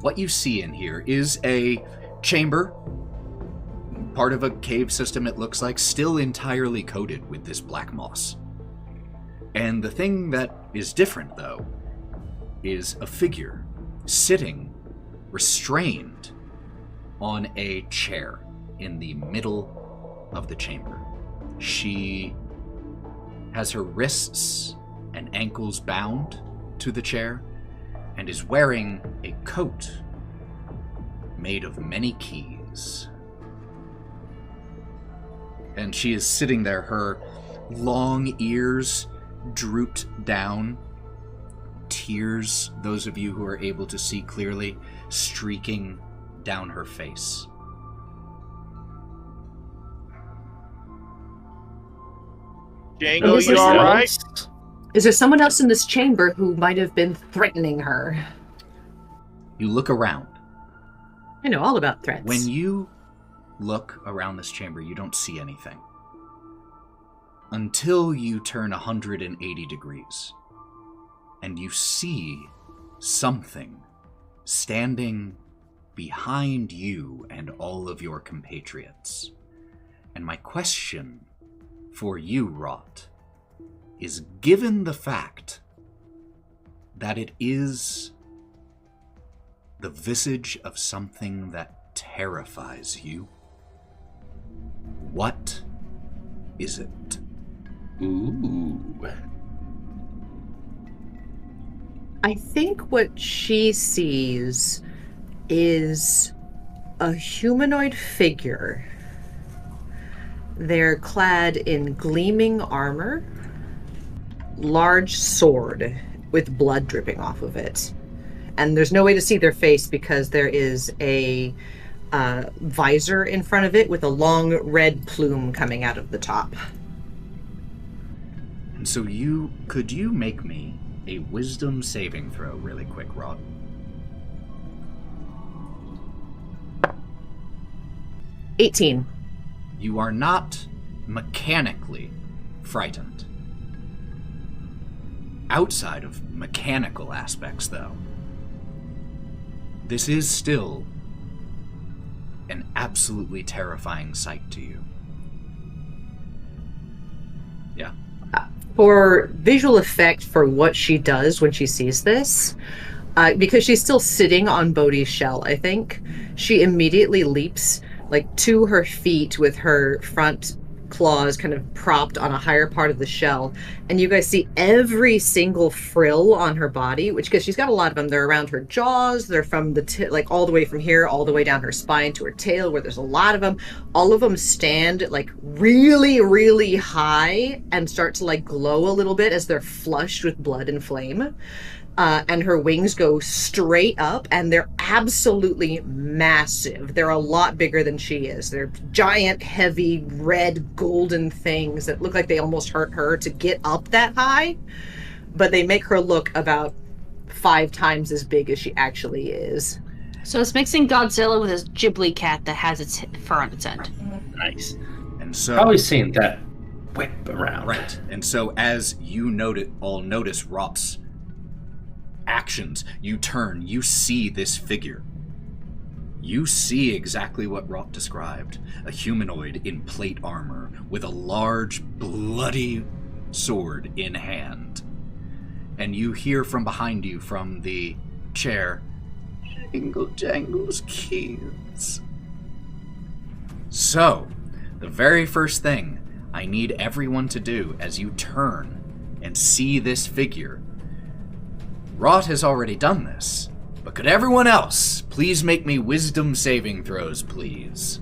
What you see in here is a chamber, part of a cave system it looks like, still entirely coated with this black moss. And the thing that is different, though, is a figure sitting, restrained, on a chair in the middle of the chamber. She has her wrists and ankles bound to the chair and is wearing a coat made of many keys. And she is sitting there, her long ears drooped down, tears, those of you who are able to see clearly, streaking down her face. Jangle, Is you there alright? Is there someone else in this chamber who might have been threatening her? You look around. I know all about threats. When you look around this chamber, you don't see anything. Until you turn 180 degrees. And you see something standing behind you and all of your compatriots. And my question for you, Wraught, is given the fact that it is the visage of something that terrifies you, what is it? Ooh. I think what she sees is a humanoid figure. They're clad in gleaming armor, large sword with blood dripping off of it. And there's no way to see their face because there is a visor in front of it with a long red plume coming out of the top. And so could you make me a wisdom saving throw really quick, Wraught? $18. You are not mechanically frightened. Outside of mechanical aspects, though, this is still an absolutely terrifying sight to you. Yeah. for visual effect for what she does when she sees this, because she's still sitting on Bodie's shell, I think, she immediately leaps like to her feet with her front claws kind of propped on a higher part of the shell, and you guys see every single frill on her body, which, because she's got a lot of them, they're around her jaws, they're from the like all the way from here all the way down her spine to her tail, where there's a lot of them. All of them stand like really, really high and start to like glow a little bit as they're flushed with blood and flame. And her wings go straight up, and they're absolutely massive. They're a lot bigger than she is. They're giant, heavy, red, golden things that look like they almost hurt her to get up that high, but they make her look about 5 times as big as she actually is. So it's mixing Godzilla with a Ghibli cat that has its fur on its end. Nice. And so, Probably seen that whip around. right. And so, as you notice Wraught's actions, you turn, you see this figure. You see exactly what Wraught described. A humanoid in plate armor with a large, bloody sword in hand. And you hear from behind you, from the chair, Jingle Jangle's kids. So, the very first thing I need everyone to do as you turn and see this figure, Wraught has already done this, but could everyone else please make me wisdom saving throws, please?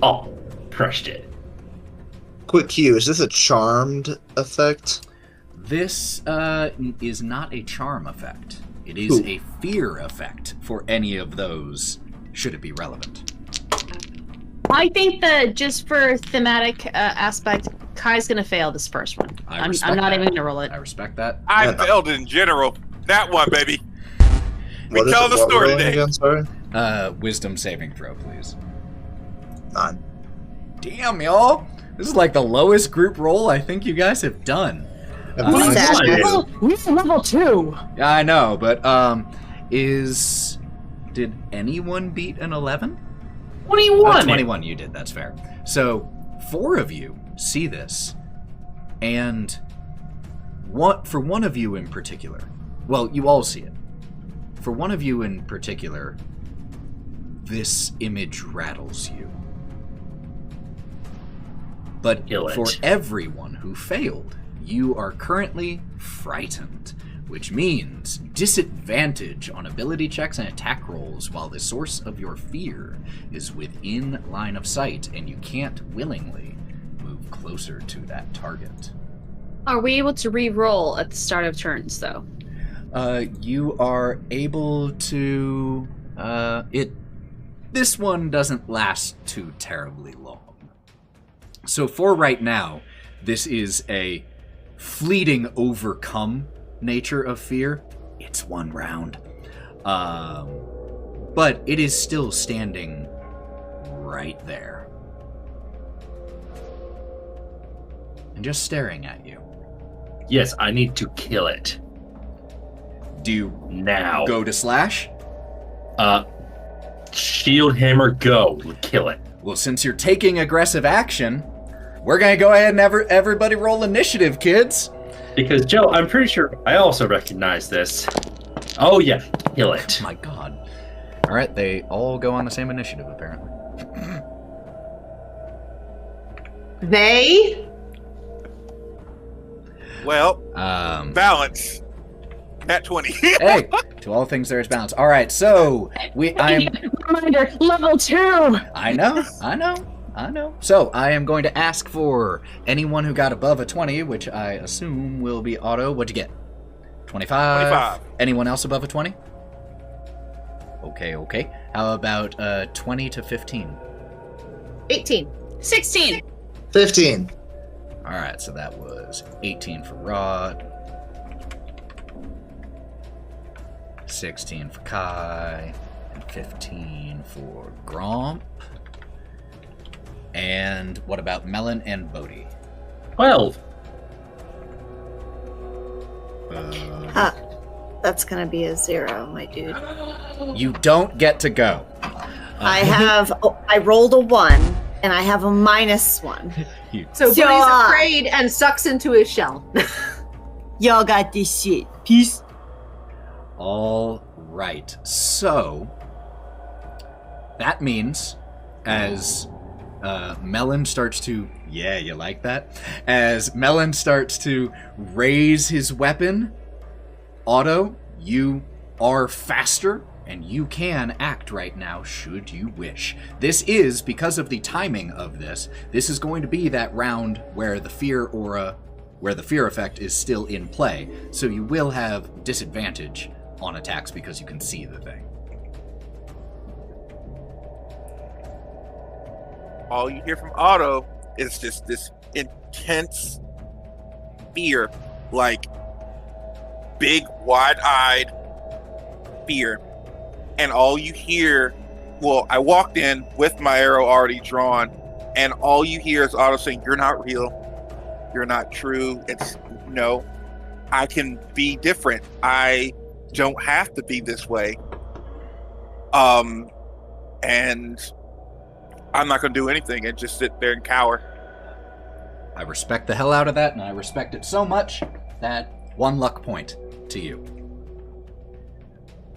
Oh, crushed it. Quick cue, is this a charmed effect? This is not a charm effect. It is a fear effect for any of those, should it be relevant. I think that just for thematic aspect, Kai's gonna fail this first one. I'm not even gonna roll it. I respect that. I failed in general. That one, baby. What is tell it? the What story rolling today. again, sorry? Wisdom saving throw, please. 9. Damn, y'all. This is like the lowest group roll I think you guys have done. What's that? We're level 2. Yeah, I know, but did anyone beat an 11? 21! 21 you did, that's fair. So, 4 of you see this, and for one of you in particular, well, you all see it. For one of you in particular, this image rattles you. But Kill it. for everyone who failed, you are currently frightened, which means disadvantage on ability checks and attack rolls while the source of your fear is within line of sight and you can't willingly move closer to that target. Are we able to re-roll at the start of turns, though? You are able to... This one doesn't last too terribly long. So for right now, this is a fleeting overcome nature of fear. It's 1 round. But it is still standing right there. And just staring at you. Yes, I need to kill it. Do you Now. go to slash? Shield hammer, go. Kill it. Well, since you're taking aggressive action, we're gonna go ahead and everybody roll initiative, kids. Because, Joe, I'm pretty sure I also recognize this. Oh, yeah. Kill it. My god. Alright, they all go on the same initiative, apparently. They? Well, Balance. balance. At 20. Hey, to all things there is balance. Alright, so Reminder, level 2. I know. So, I am going to ask for anyone who got above a 20, which I assume will be Otto. What'd you get? 25? 25. Anyone else above a 20? Okay. How about 20 to 15? 18. 16. 15. Alright, so that was 18 for Wraught, 16 for Kai, and 15 for Gromp. And what about Melon and Bodie? 12. That's gonna be a 0, my dude. You don't get to go. I rolled a 1, and I have a -1. So Bodie's afraid and sucks into his shell. Y'all got this shit. Peace. All right. So that means as Melon starts to, yeah, you like that? As Melon starts to raise his weapon, Otto, you are faster and you can act right now should you wish. This is, because of the timing of this is going to be that round where the fear aura, where the fear effect is still in play. So you will have disadvantage on attacks because you can see the thing. All you hear from Otto is just this intense fear, like big, wide-eyed fear. And all you hear, well, I walked in with my arrow already drawn, and all you hear is Otto saying, "You're not real. You're not true. It's no, I can be different. I don't have to be this way. And I'm not going to do anything and just sit there and cower." I respect the hell out of that, and I respect it so much that 1 luck point to you.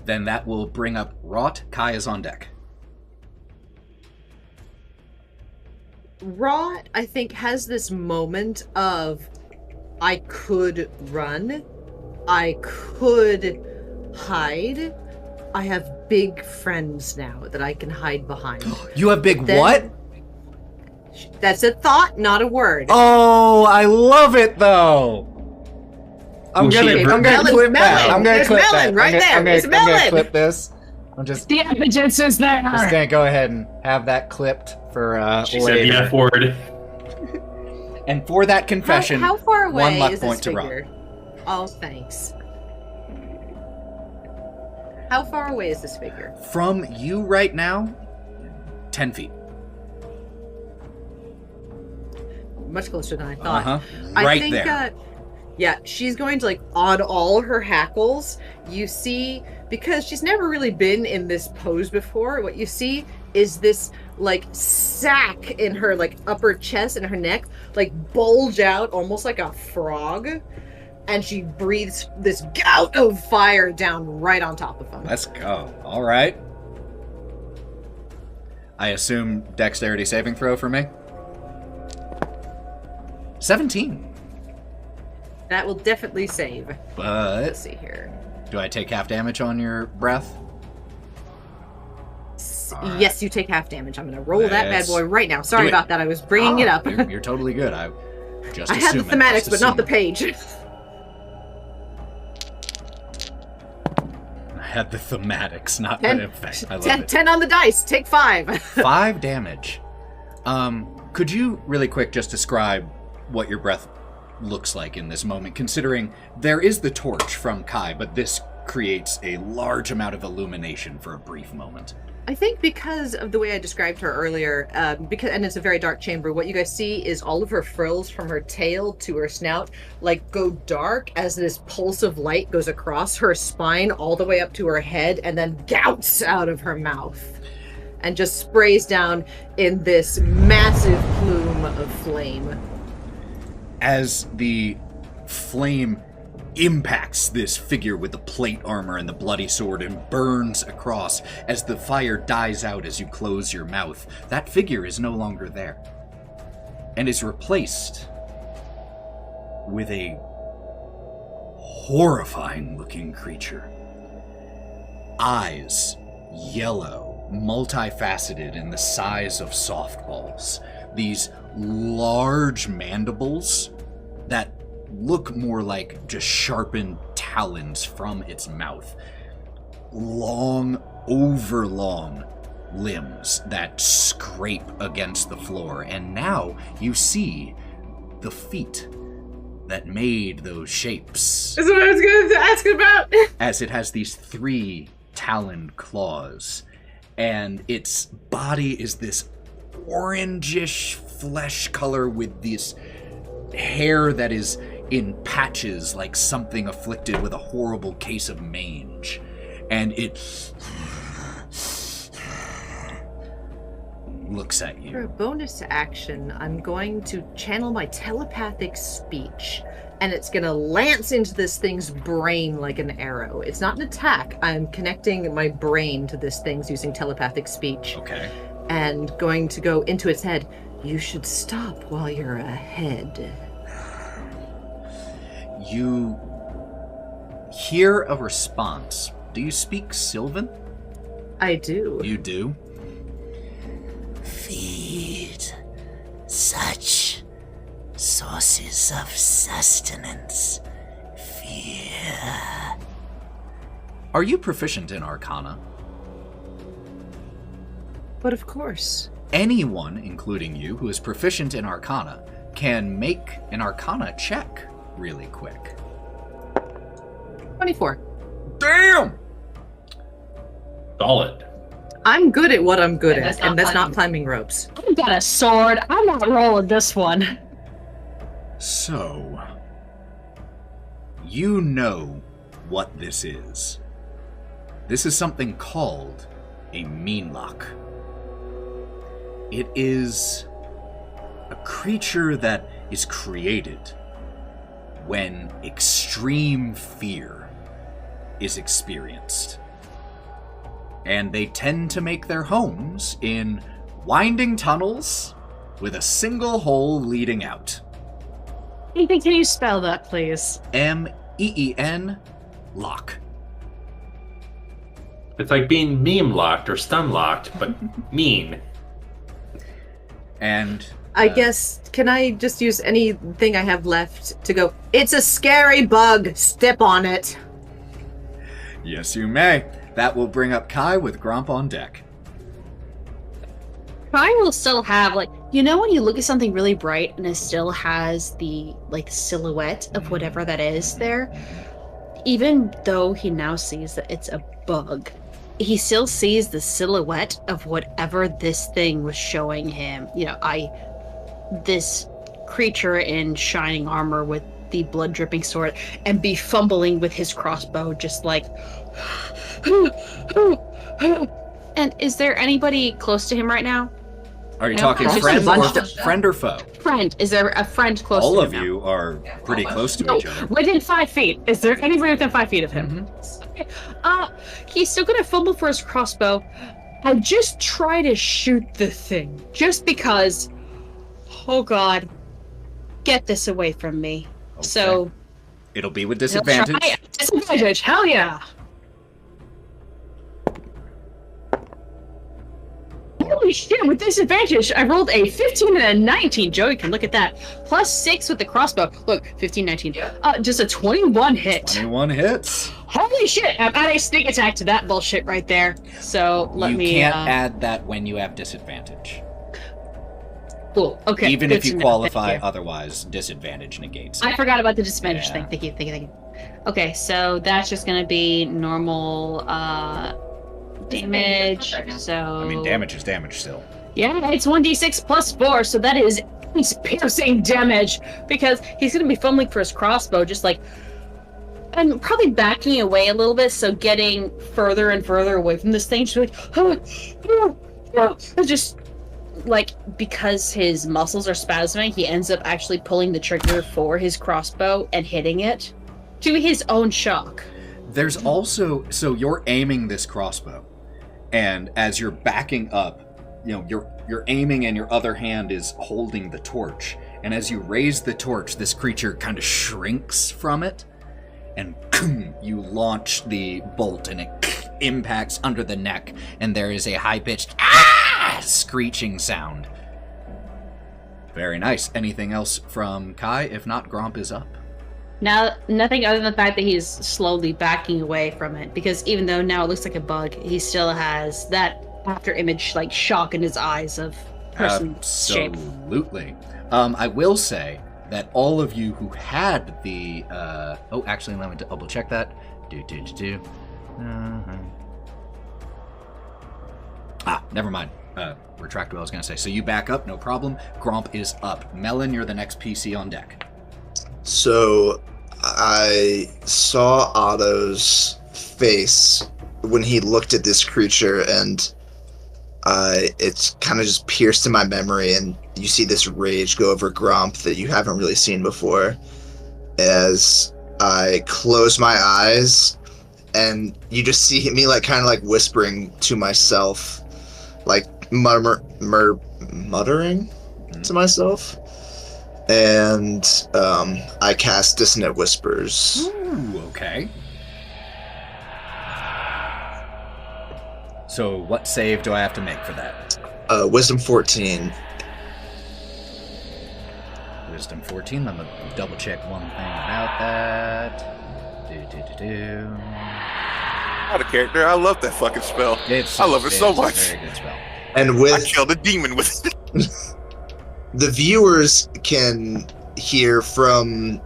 Then that will bring up Wraught. Kai is on deck. Wraught, I think, has this moment of, I could run, I could hide, I have big friends now that I can hide behind. You have big what? That's a thought, not a word. Oh, I love it though. I'm gonna clip that. I'm gonna clip that. Right there. I'm gonna clip this. I'm just The evidence is there. Just gonna go ahead and have that clipped for She later. said the F word. And for that confession, how far away 1 luck is point this to figure? Oh, thanks. How far away is this figure? From you right now, 10 feet. Much closer than I thought. Right I think, there. Yeah, she's going to, like, on all her hackles, you see, because she's never really been in this pose before, what you see is this, like, sack in her, like, upper chest and her neck, like, bulge out almost like a frog, and she breathes this gout of fire down right on top of him. Let's go. All right. I assume dexterity saving throw for me. 17. That will definitely save. But Let's see here. do I take half damage on your breath? Yes, you take half damage. I'm going to roll that bad Let's boy right now. Sorry do it. about that. I was bringing it up. You're totally good. I just I had the assuming, thematics, just but not the assuming. page. I had the thematics, not the effect. I love it. 10 on the dice. Take 5. 5 damage. Could you really quick just describe what your breath looks like in this moment, considering there is the torch from Kai, but this creates a large amount of illumination for a brief moment. I think because of the way I described her earlier, and it's a very dark chamber, what you guys see is all of her frills from her tail to her snout, like, go dark as this pulse of light goes across her spine all the way up to her head and then gouts out of her mouth and just sprays down in this massive plume of flame. As the flame impacts this figure with the plate armor and the bloody sword and burns across, as the fire dies out as you close your mouth, that figure is no longer there and is replaced with a horrifying looking creature. Eyes, yellow, multifaceted in the size of softballs. These large mandibles that look more like just sharpened talons from its mouth. Long, overlong limbs that scrape against the floor. And now you see the feet that made those shapes. That's what I was going to ask about. As it has these 3 taloned claws. And its body is this orangish flesh color with this hair that is in patches like something afflicted with a horrible case of mange. And it looks at For you. a bonus action, I'm going to channel my telepathic speech, and it's going to lance into this thing's brain like an arrow. It's not an attack. I'm connecting my brain to this thing's using telepathic speech. Okay. And going to go into its head. You should stop while you're ahead. You hear a response. Do you speak Sylvan? I do. You do? Feed such sources of sustenance, fear. Are you proficient in Arcana? But of course. Anyone, including you, who is proficient in Arcana can make an Arcana check really quick. 24. Damn! Solid. I'm good at what I'm good And at, that's and that's not not climbing ropes. I've got a sword. I'm not rolling this one. So, you know what this is. This is something called a meanlock. It is a creature that is created when extreme fear is experienced. And they tend to make their homes in winding tunnels with a single hole leading out. Ethan, can you spell that, please? M-E-E-N, lock. It's like being meme locked or stun locked, but mean. And I guess, can I just use anything I have left to go, it's a scary bug, step on it. yes, you may. That will bring up Kai with Gromp on deck. Kai will still have, like, you know when you look at something really bright and it still has the, like, silhouette of whatever that is there? Even though he now sees that it's a bug, he still sees the silhouette of whatever this thing was showing him. You know, this creature in shining armor with the blood dripping sword and be fumbling with his crossbow, just like... And is there anybody close to him right now? Are you No, talking just friend a bunch or, of- friend or foe? Friend, is there a friend close All to of him you are pretty close to No, each other. within 5 feet. Is there anybody within 5 feet of him? Okay. He's still gonna fumble for his crossbow. I just try to shoot the thing. Just because, oh god, get this away from me. Okay. So, It'll be with he'll disadvantage. try- Disadvantage, hell yeah! Holy shit, with disadvantage, I rolled a 15 and a 19. Joey can look at that. Plus 6 with the crossbow. Look, 15, 19. Just a 21 hit. 21 hits. Holy shit, I'm adding sneak attack to that bullshit right there. So let you me. can't add that when you have disadvantage. Cool. Okay. Even good if you to know. qualify Thank you. otherwise, disadvantage negates it. I forgot about the disadvantage Yeah. thing. Thank you, thank you, thank you. Okay, so that's just gonna be normal damage. So I mean, damage is damage still. Yeah, it's 1d6 plus 4, so that is piercing damage because he's gonna be fumbling for his crossbow, just like, and probably backing away a little bit, so getting further and further away from this thing. Just like, just like because his muscles are spasming, he ends up actually pulling the trigger for his crossbow and hitting it to his own shock. There's also, so you're aiming this crossbow, and as you're backing up, you know, you're aiming and your other hand is holding the torch, and as you raise the torch, this creature kind of shrinks from it, and you launch the bolt, and it impacts under the neck, and there is a high-pitched screeching sound. Very nice. Anything else from Kai? If not, Gromp is up. now nothing other than the fact that he's slowly backing away from it, because even though now it looks like a bug, he still has that after image like shock in his eyes of person shape. Absolutely. I will say that all of you who had the oh, actually, let me double check that. Never mind. Retract what I was going to say. So you back up, no problem. Gromp is up. Melon, you're the next PC on deck. So I saw Otto's face when he looked at this creature, and it's kind of just pierced in my memory, and you see this rage go over Gromp that you haven't really seen before. As I close my eyes, and you just see me like kind of like whispering to myself, like muttering to myself, and I cast Dissonant Whispers. Ooh, okay. So what save do I have to make for that? Wisdom 14. Wisdom 14. Let me double check one thing about that. Out of character. I love that fucking spell. I love it so much. It's a very good spell. And with I killed a demon with it. the viewers can hear from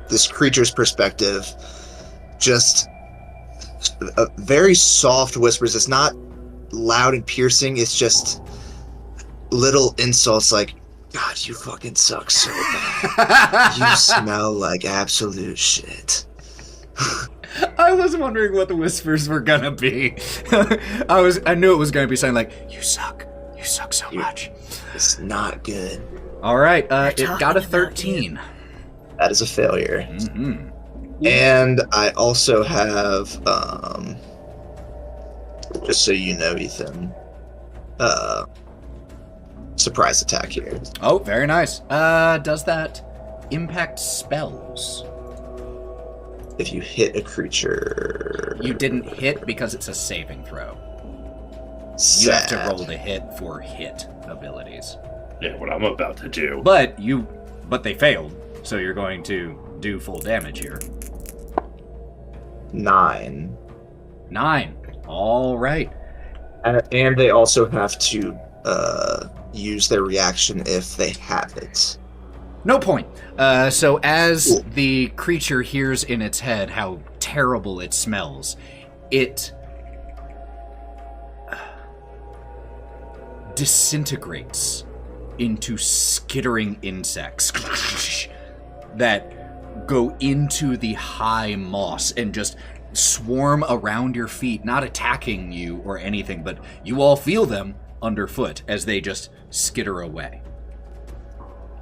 this creature's perspective just a very soft whispers. It's not loud and piercing. It's just little insults like, God, you fucking suck so bad. You smell like absolute shit. I was wondering what the whispers were gonna be. I knew it was gonna be something like, you suck so much. It's not good. All right, it got a 13. That is a failure. Mm-hmm. And I also have, just so you know, Ethan, surprise attack here. Oh, very nice. Does that impact spells? If you hit a creature... You didn't hit because it's a saving throw. Sad. You have to roll to hit for hit abilities. Yeah, what I'm about to do. But they failed, so you're going to do full damage here. 9. 9. All right. And they also have to use their reaction if they have it. No point. So as the creature hears in its head how terrible it smells, it disintegrates into skittering insects that go into the high moss and just swarm around your feet, not attacking you or anything, but you all feel them underfoot as they just skitter away.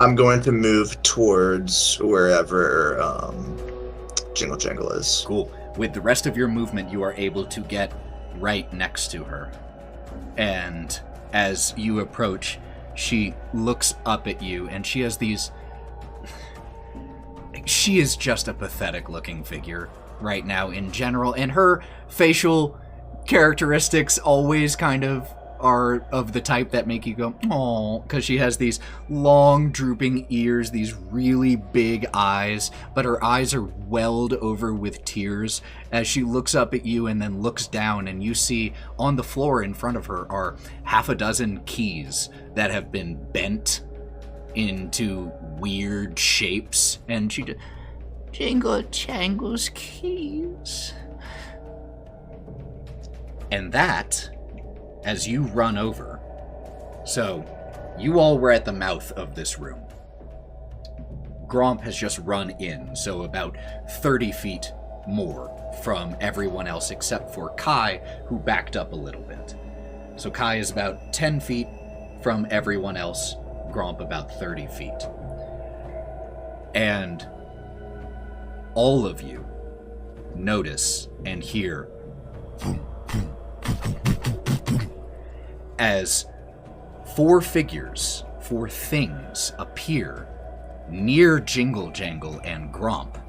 I'm going to move towards wherever Jingle Jangle is. Cool. With the rest of your movement, you are able to get right next to her. And as you approach, she looks up at you, and she has these... She is just a pathetic-looking figure right now in general, and her facial characteristics always kind of are of the type that make you go, "Aw," because she has these long drooping ears, these really big eyes, but her eyes are welled over with tears as she looks up at you and then looks down, and you see on the floor in front of her are half a dozen keys that have been bent into weird shapes, and she just, Jingle Jangle's keys. And that, as you run over, so you all were at the mouth of this room. Gromp has just run in, so about 30 feet more from everyone else except for Kai, who backed up a little bit. So Kai is about 10 feet from everyone else, Gromp about 30 feet. And all of you notice and hear as 4 figures, 4 things appear near Jingle Jangle and Gromp,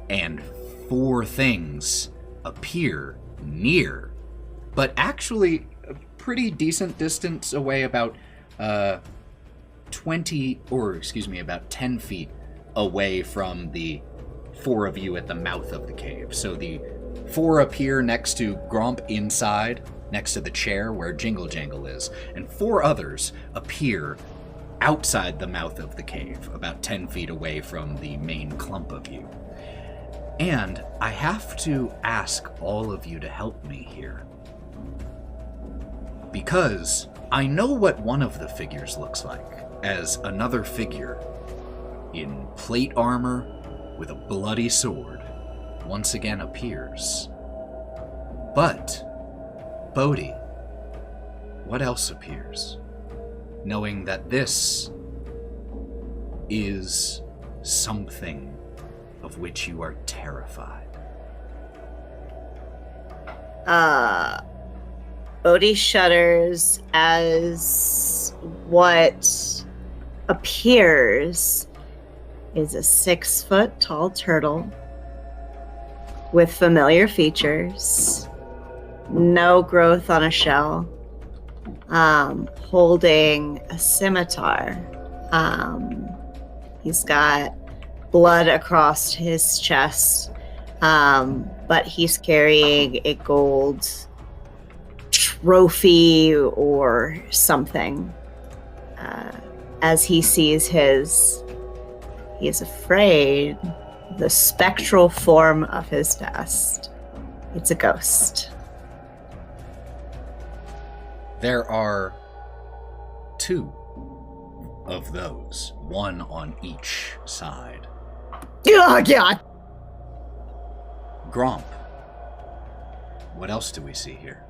and 4 things appear near, but actually a pretty decent distance away, about 10 feet away from the 4 of you at the mouth of the cave. So the 4 appear next to Gromp inside, next to the chair where Jingle Jangle is, and 4 others appear outside the mouth of the cave, about 10 feet away from the main clump of you. And I have to ask all of you to help me here, because I know what one of the figures looks like, as another figure in plate armor with a bloody sword once again appears. But, Bodie, what else appears? Knowing that this is something of which you are terrified. Bodie shudders as what appears is a 6-foot tall turtle with familiar features, no growth on a shell, holding a scimitar. He's got blood across his chest, but he's carrying a gold trophy or something. As he sees he is afraid the spectral form of his past. It's a ghost. There are 2 of those, one on each side. Oh, God! Gromp, what else do we see here?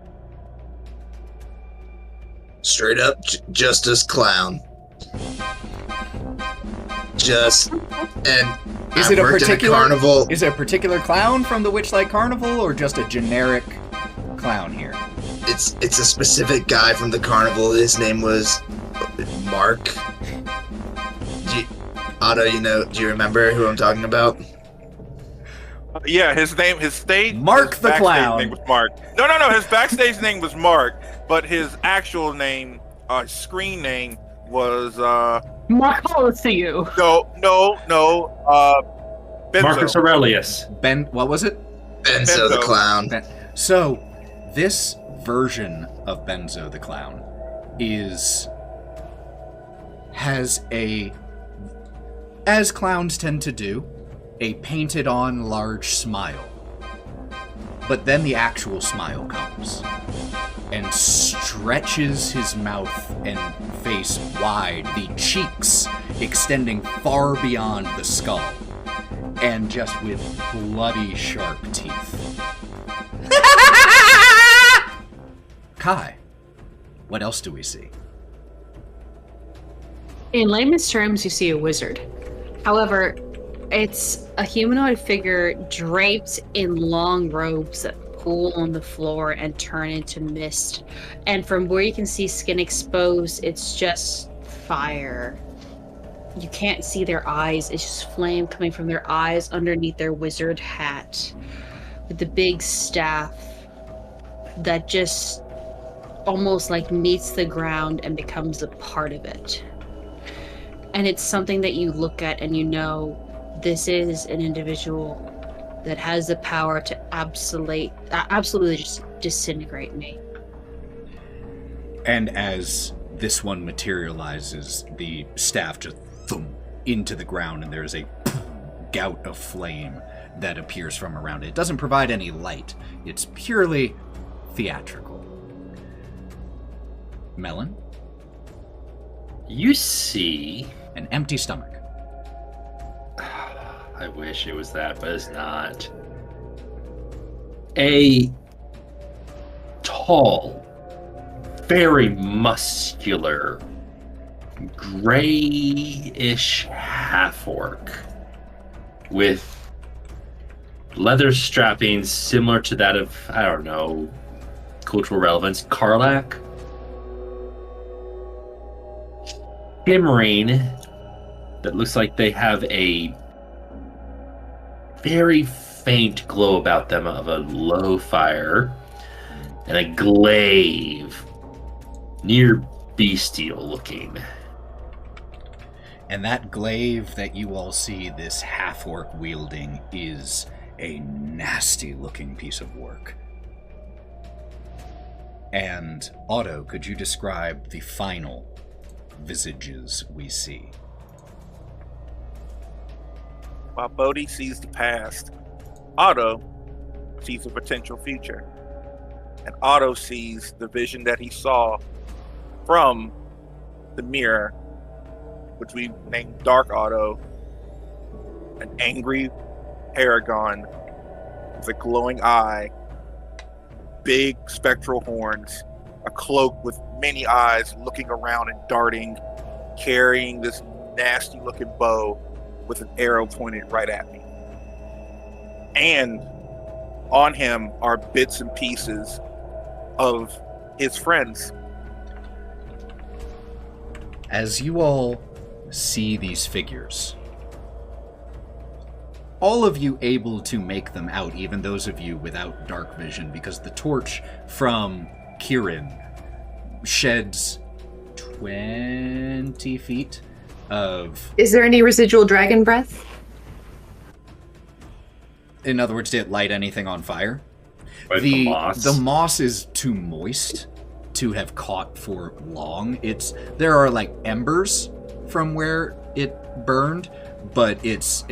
Straight up, Justice Clown. Is it a particular carnival? Is it a particular clown from the Witchlight Carnival, or just a generic clown here? It's a specific guy from the carnival. His name was Mark. Otto, do you remember who I'm talking about? Yeah, his stage Mark the Clown. Name was Mark. No. His backstage name was Mark, but his actual name, screen name was Mark calls to you. No. Benzo. Marcus Aurelius. What was it? Benzo the Clown. So, this version of Benzo the Clown has a, as clowns tend to do, a painted-on large smile. But then the actual smile comes and stretches his mouth and face wide, the cheeks extending far beyond the skull, and just with bloody sharp teeth. Kai, what else do we see? In layman's terms, you see a wizard. However, it's a humanoid figure draped in long robes that pool on the floor and turn into mist. And from where you can see skin exposed, it's just fire. You can't see their eyes. It's just flame coming from their eyes underneath their wizard hat with the big staff that just almost like meets the ground and becomes a part of it. And it's something that you look at and you know this is an individual that has the power to absolutely just disintegrate me. And as this one materializes, the staff just thump into the ground, and there's a gout of flame that appears from around it. It doesn't provide any light. It's purely theatrical. Melon? You see an empty stomach. I wish it was that, but it's not. A tall, very muscular, grayish half-orc with leather strappings similar to that of, I don't know, cultural relevance, Karlak. Shimmering, that looks like they have a very faint glow about them of a low fire, and a glaive, near bestial looking. And that glaive that you all see this half-orc wielding is a nasty-looking piece of work. And Otto, could you describe the final visages we see? While Bodie sees the past, Otto sees a potential future. And Otto sees the vision that he saw from the mirror, which we named Dark Otto, an angry paragon with a glowing eye, big spectral horns, a cloak with many eyes, looking around and darting, carrying this nasty-looking bow with an arrow pointed right at me. And on him are bits and pieces of his friends. As you all see these figures, all of you able to make them out, even those of you without dark vision, because the torch from Kieren sheds 20 feet of... Is there any residual dragon breath? In other words, did it light anything on fire? Like the moss? The moss is too moist to have caught for long. There are like embers from where it burned, but it's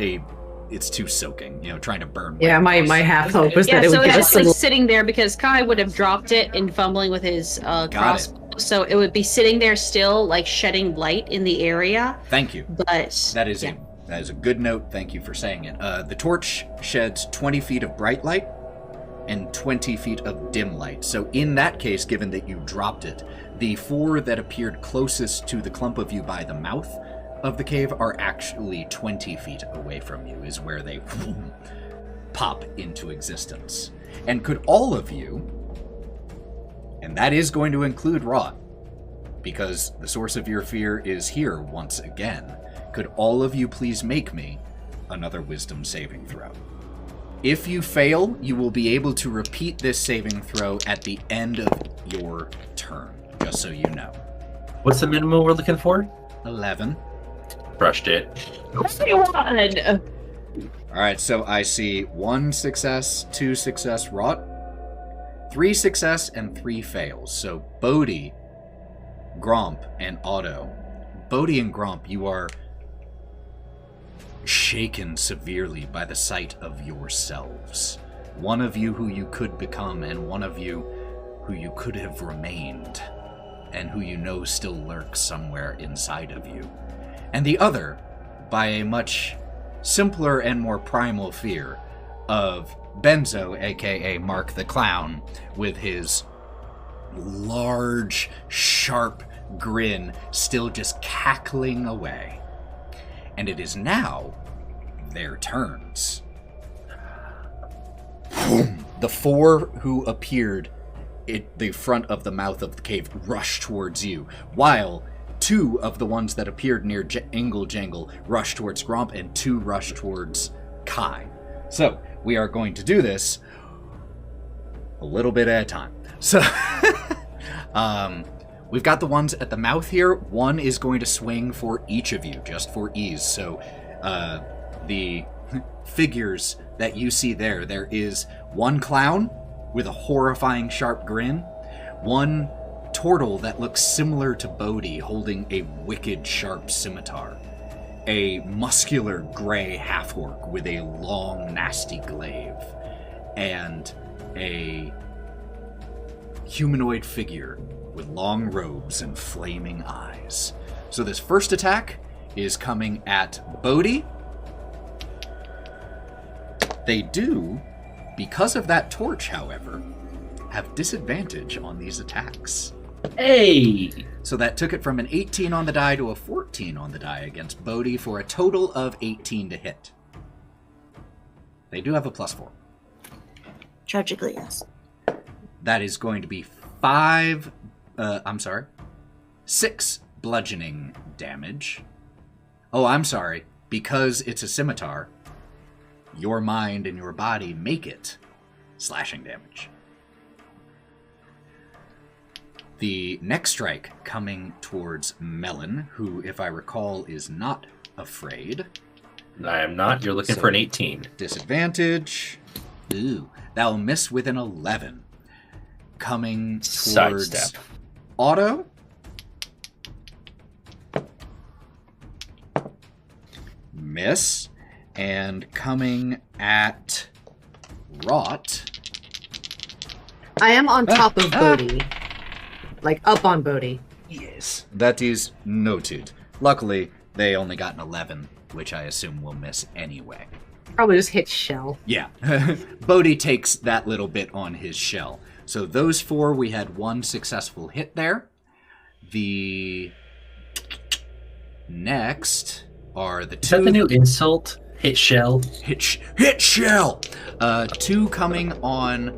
too soaking, trying to burn. Yeah, my half hope was that it so would give it's us like some... sitting there because Kai would have dropped it in fumbling with his crossbow. So it would be sitting there still, like shedding light in the area. Thank you. But that is a good note. Thank you for saying it. The torch sheds 20 feet of bright light and 20 feet of dim light. So in that case, given that you dropped it, the 4 that appeared closest to the clump of you by the mouth of the cave are actually 20 feet away from you, is where they pop into existence. And could all of you, and that is going to include Wraught, because the source of your fear is here once again, could all of you please make me another wisdom saving throw? If you fail, you will be able to repeat this saving throw at the end of your turn, just so you know. What's the minimum we're looking for? 11. Crushed it. Alright, so I see 1 success, 2 success, Wraught, 3 success, and 3 fails. So Bodie, Gromp, and Otto. Bodie and Gromp, you are shaken severely by the sight of yourselves. One of you who you could become, and one of you who you could have remained, and who you know still lurks somewhere inside of you. And the other, by a much simpler and more primal fear of Benzo, aka Mark the Clown, with his large, sharp grin still just cackling away. And it is now their turns. The 4 who appeared at the front of the mouth of the cave rush towards you, while 2 of the ones that appeared near Jingle Jangle rush towards Gromp, and 2 rush towards Kai. So, we are going to do this a little bit at a time. So, we've got the ones at the mouth here. 1 is going to swing for each of you, just for ease. So, the figures that you see there is 1 clown with a horrifying sharp grin, 1 turtle that looks similar to Bodie holding a wicked sharp scimitar, a muscular gray half-orc with a long nasty glaive, and a humanoid figure with long robes and flaming eyes. So this first attack is coming at Bodie. They do, because of that torch, however, have disadvantage on these attacks. Hey! So that took it from an 18 on the die to a 14 on the die against Bodie for a total of 18 to hit. They do have a +4. Tragically, yes. That is going to be 6 bludgeoning damage. Oh, I'm sorry. Because it's a scimitar, your mind and your body make it slashing damage. The next strike coming towards Melon, who, if I recall, is not afraid. I am not. You're looking for an 18. Disadvantage. Ooh, that'll miss with an 11. Coming towards Sidestep. Otto. Miss. And coming at Wraught. I am on top of Bodie. Like, up on Bodie. Yes, that is noted. Luckily, they only got an 11, which I assume will miss anyway. Probably just hit shell. Yeah. Bodie takes that little bit on his shell. So those 4, we had 1 successful hit there. The next are the 2. Is that the new insult? Hit shell? Hit shell! 2 coming on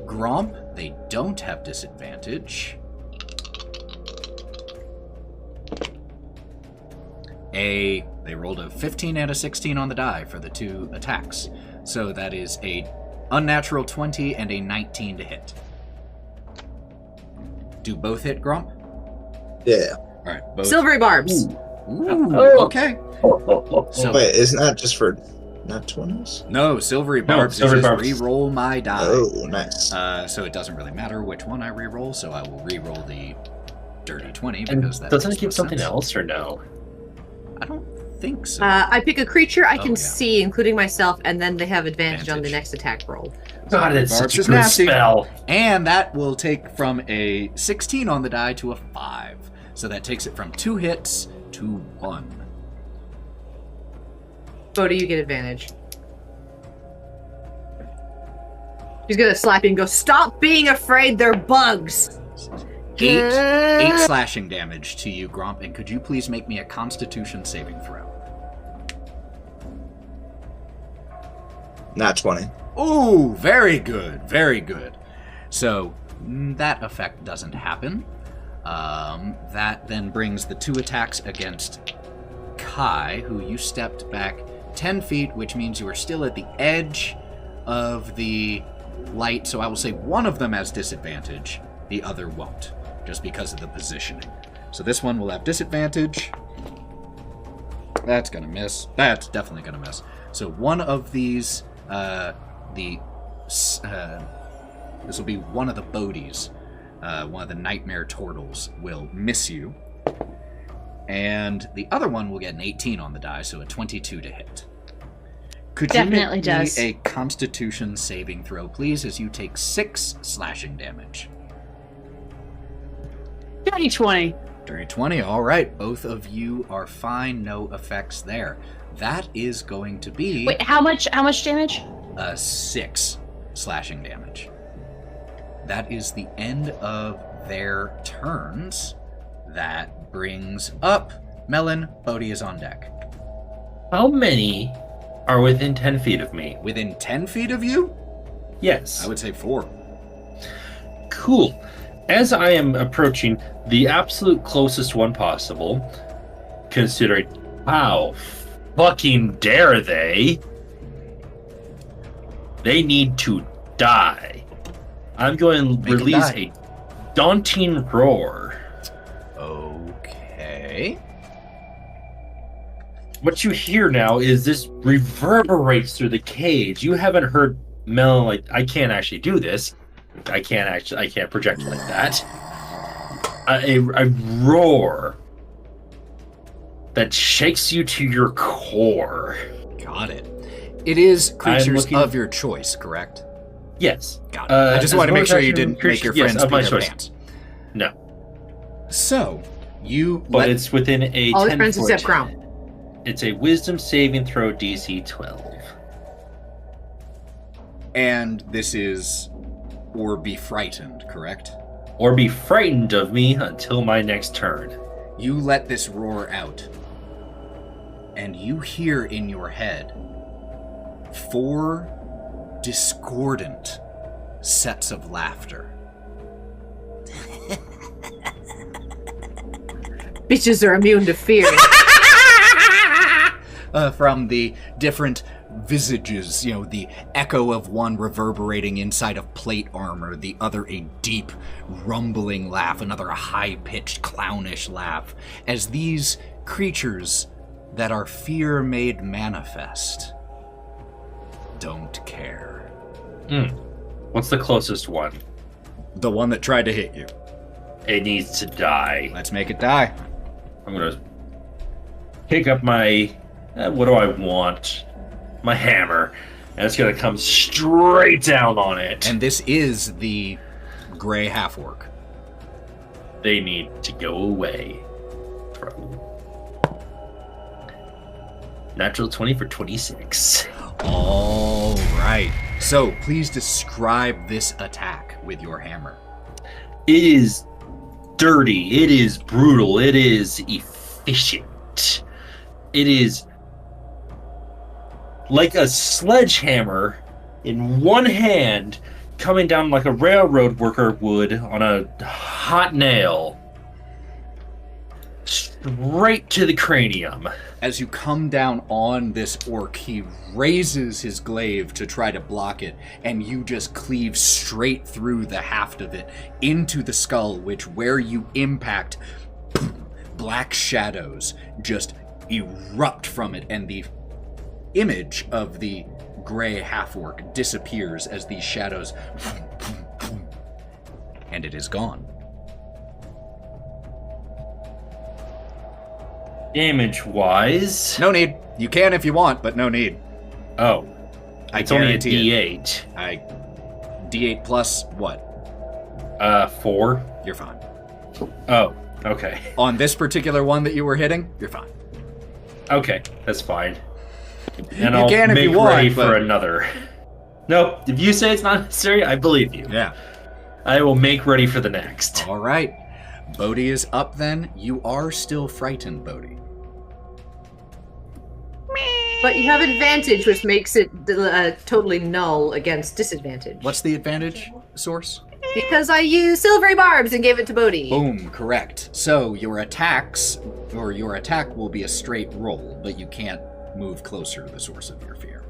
Gromp. They don't have disadvantage. They rolled a 15 and a 16 on the die for the 2 attacks. So that is a unnatural 20 and a 19 to hit. Do both hit, Gromp? Yeah. All right, both. Silvery barbs. Ooh, okay. So, Wait, isn't that just for not 20s? no, silvery barbs silvery is just barbs. re-roll my die. Oh, nice. So it doesn't really matter which one I re-roll, so I will re-roll the dirty 20 And because that doesn't makes it give more something sense. else or no? I don't think so. I pick a creature I Oh, can yeah. see, including myself, and then they have advantage on the Advantage. next attack roll. God, it's Barbs such a is good nasty. spell. And that will take from a 16 on the die to a 5. So that takes it from 2 hits to 1. Bodie, you get advantage. She's gonna slap you and go, "Stop being afraid, they're bugs!" 8 slashing damage to you, Gromp, and could you please make me a Constitution saving throw? Not 20. Ooh, very good, very good. So that effect doesn't happen. That then brings the 2 attacks against Kai, who you stepped back 10 feet, which means you are still at the edge of the light. So I will say one of them has disadvantage, the other won't, just because of the positioning. So this one will have disadvantage. That's gonna miss. That's definitely gonna miss. So one of these, this will be one of the Bodies. One of the nightmare turtles will miss you. And the other one will get an 18 on the die, so a 22 to hit. Could Definitely you make does. me a Constitution saving throw, please, as you take 6 slashing damage? Dirty 20. Dirty 20, all right. Both of you are fine, no effects there. That is going to be Wait, how much damage? 6 slashing damage. That is the end of their turns. That brings up Melon. Bodie is on deck. How many are within 10 feet of me? Within 10 feet of you? Yes. I would say 4. Cool. As I am approaching the absolute closest one possible, considering how fucking dare they need to die. I'm going to release a daunting roar. Okay. What you hear now is this reverberates through the cage. You haven't heard Melon like, I can't actually do this. I can't project like that. A roar that shakes you to your core. Got it. It is creatures looking- of your choice, correct? Yes. Got it. I just wanted to make sure you didn't make your friends of pee my their choice. pants. No, So, you but let... it's within a All his 10 friends foot. except Gromp. It's a Wisdom saving throw DC 12. And this is... or be frightened, correct? Or be frightened of me until my next turn. You let this roar out, and you hear in your head 4 discordant sets of laughter. Bitches are immune to fear. From the different visages, the echo of one reverberating inside of plate armor, the other a deep, rumbling laugh, another a high-pitched, clownish laugh, as these creatures that are fear made manifest don't care. What's the closest one? The one that tried to hit you. It needs to die. Let's make it die. I'm gonna pick up my... what do I want? My hammer. And it's gonna come straight down on it. And this is the gray half-orc. They need to go away. Throw. Natural 20 for 26. All right. So, please describe this attack. with your hammer. It is dirty. It is brutal. It is efficient. It is like a sledgehammer in one hand coming down like a railroad worker would on a hot nail. Straight to the cranium. As you come down on this orc, he raises his glaive to try to block it, and you just cleave straight through the haft of it into the skull, which where you impact, black shadows just erupt from it, and the image of the gray half-orc disappears as these shadows, and it is gone. Damage-wise... No need. You can if you want, but no need. Oh. It's only a guarantee D8. D8 plus what? 4. You're fine. Oh, okay. On this particular one that you were hitting, you're fine. Okay, that's fine. And You I'll can if make you want, ready but- for another. Nope, if you say it's not necessary, I believe you. Yeah. I will make ready for the next. All right. Bodie is up then. You are still frightened, Bodie. But you have advantage, which makes it totally null against disadvantage. What's the advantage source? Because I used silvery barbs and gave it to Bodie. Boom, correct. So your attacks, or your attack will be a straight roll, but you can't move closer to the source of your fear.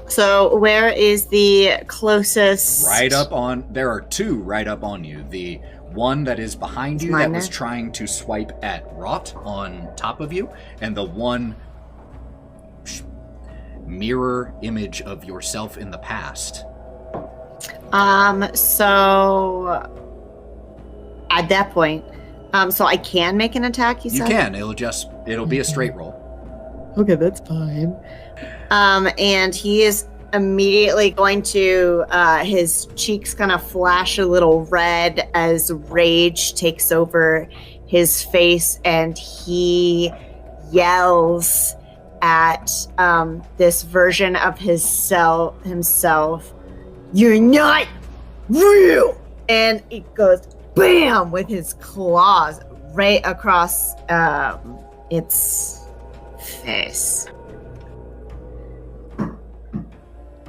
So where is the closest? Right up on, there are two right up on you. The one that is behind you that was trying to swipe at Wraught on top of you, and the one mirror image of yourself in the past. So at that point, so I can make an attack, you You said? can, it'll be a straight roll. Okay, that's fine. And he is immediately going to, his cheeks kind of flash a little red as rage takes over his face, and he yells at this version of himself, "You're not real!" And it goes bam with his claws right across its face.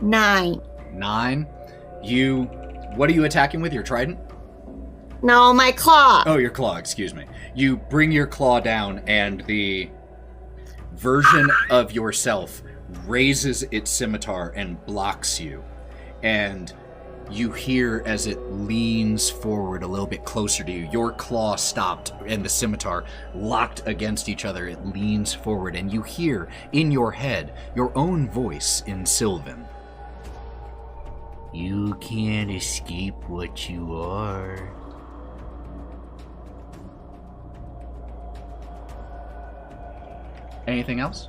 9. 9. What are you attacking with? Your trident? No, my claw. Oh, your claw, excuse me. You bring your claw down, and the version of yourself raises its scimitar and blocks you. And you hear as it leans forward a little bit closer to you. Your claw stopped and the scimitar locked against each other. It leans forward, and you hear in your head your own voice in Sylvan. You can't escape what you are. Anything else?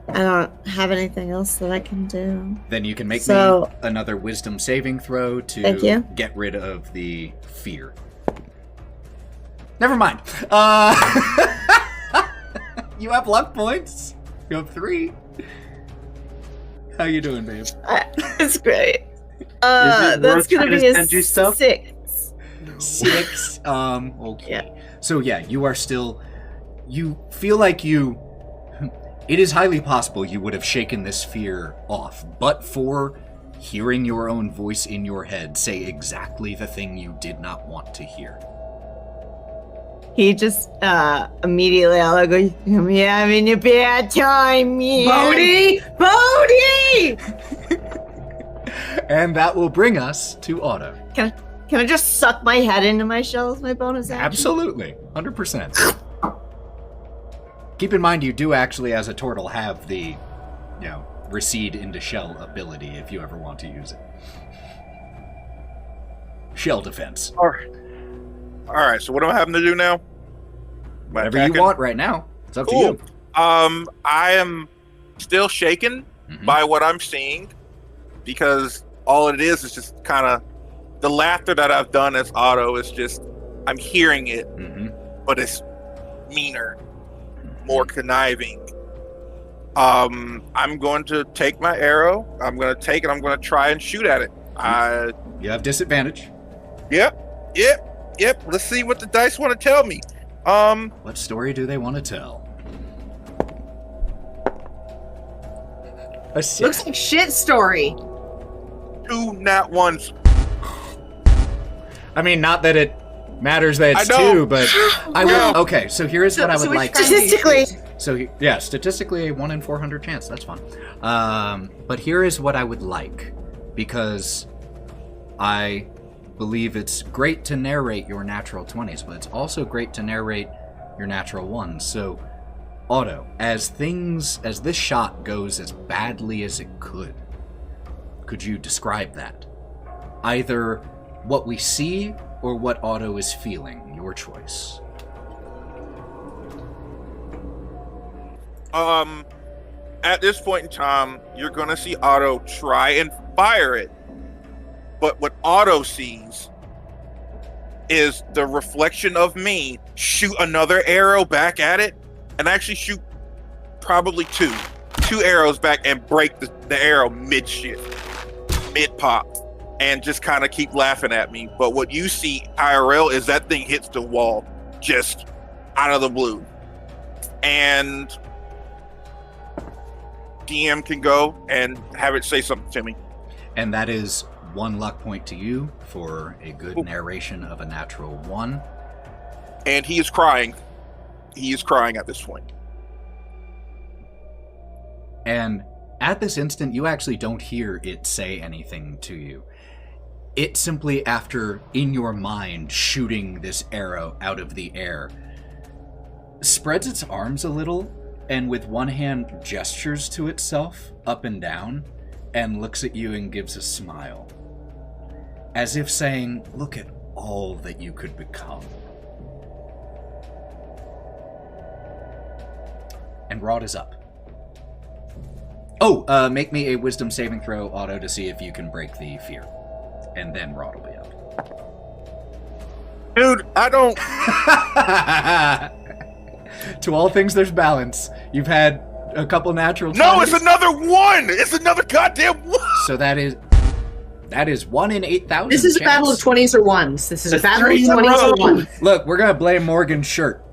I don't have anything else that I can do. Then you can make So- me another wisdom saving throw Thank to you. get rid of the fear. Never mind. You have luck points. You have 3. How you doing, babe? It's great. it That's worth gonna trying to be a send you stuff? 6. 6. Okay. Yeah. So yeah, you are still. You feel like you. It is highly possible you would have shaken this fear off, but for hearing your own voice in your head say exactly the thing you did not want to hear. He just immediately all goes, "I'm having a bad time, man." Bodie! Bodie! And that will bring us to Otto. Can I just suck my head into my shell as my bonus action? Absolutely. 100%. Keep in mind, you do actually, as a turtle, have the, recede into shell ability if you ever want to use it. Shell defense. All right. So what am I having to do now? Am I Whatever attacking? you want right now. It's up to Cool. you. I am still shaken by what I'm seeing, because all it is just kind of the laughter that I've done as Otto is just I'm hearing it, but it's meaner, more conniving. I'm going to take my arrow. I'm going to take it. I'm going to try and shoot at it. You have disadvantage. Yep. Let's see what the dice want to tell me. What story do they want to tell? A 6. Looks like shit story. 2 nat ones. I mean, not that it matters that it's I know. 2, but I will. Okay, so here's what I would like. Statistically. So yeah, statistically a 1 in 400 chance. That's fine. But here is what I would like, because I believe it's great to narrate your natural 20s, but it's also great to narrate your natural 1s. So, Otto, as this shot goes as badly as it could you describe that? Either what we see or what Otto is feeling. Your choice. At this point in time, you're gonna see Otto try and fire it. But what Otto sees is the reflection of me shoot another arrow back at it, and actually shoot probably two arrows back and break the arrow mid-shift, mid-pop, and just kind of keep laughing at me. But what you see, IRL, is that thing hits the wall just out of the blue. And DM can go and have it say something to me. And that is 1 luck point to you for a good narration of a natural 1. And he is crying. He is crying at this point. And at this instant, you actually don't hear it say anything to you. It simply, after, in your mind, shooting this arrow out of the air, spreads its arms a little, and with one hand gestures to itself up and down, and looks at you and gives a smile. As if saying, look at all that you could become. And Wraught is up. Oh, make me a wisdom saving throw, Otto, to see if you can break the fear. And then Wraught will be up. Dude, I don't... To all things, there's balance. You've had a couple natural 20s. No, it's another 1! It's another goddamn 1! So that is 1 in 8,000 This is a battle of 20s or 1s. This is a battle of 20s or 1s. Look, we're going to blame Morgan's shirt.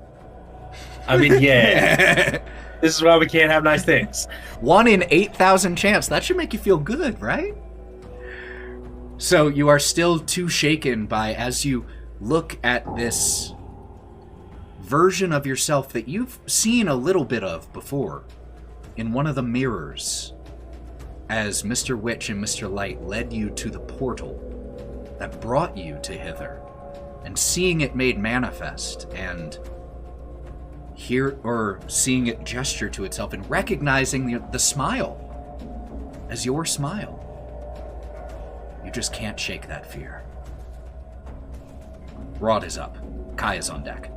I mean, yeah. This is why we can't have nice things. 1 in 8,000 chance. That should make you feel good, right? So you are still too shaken by, as you look at this version of yourself that you've seen a little bit of before in one of the mirrors, as Mr. Witch and Mr. Light led you to the portal that brought you to hither, and seeing it made manifest, and seeing it gesture to itself, and recognizing the smile as your smile. You just can't shake that fear. Wraught is up. Kai is on deck.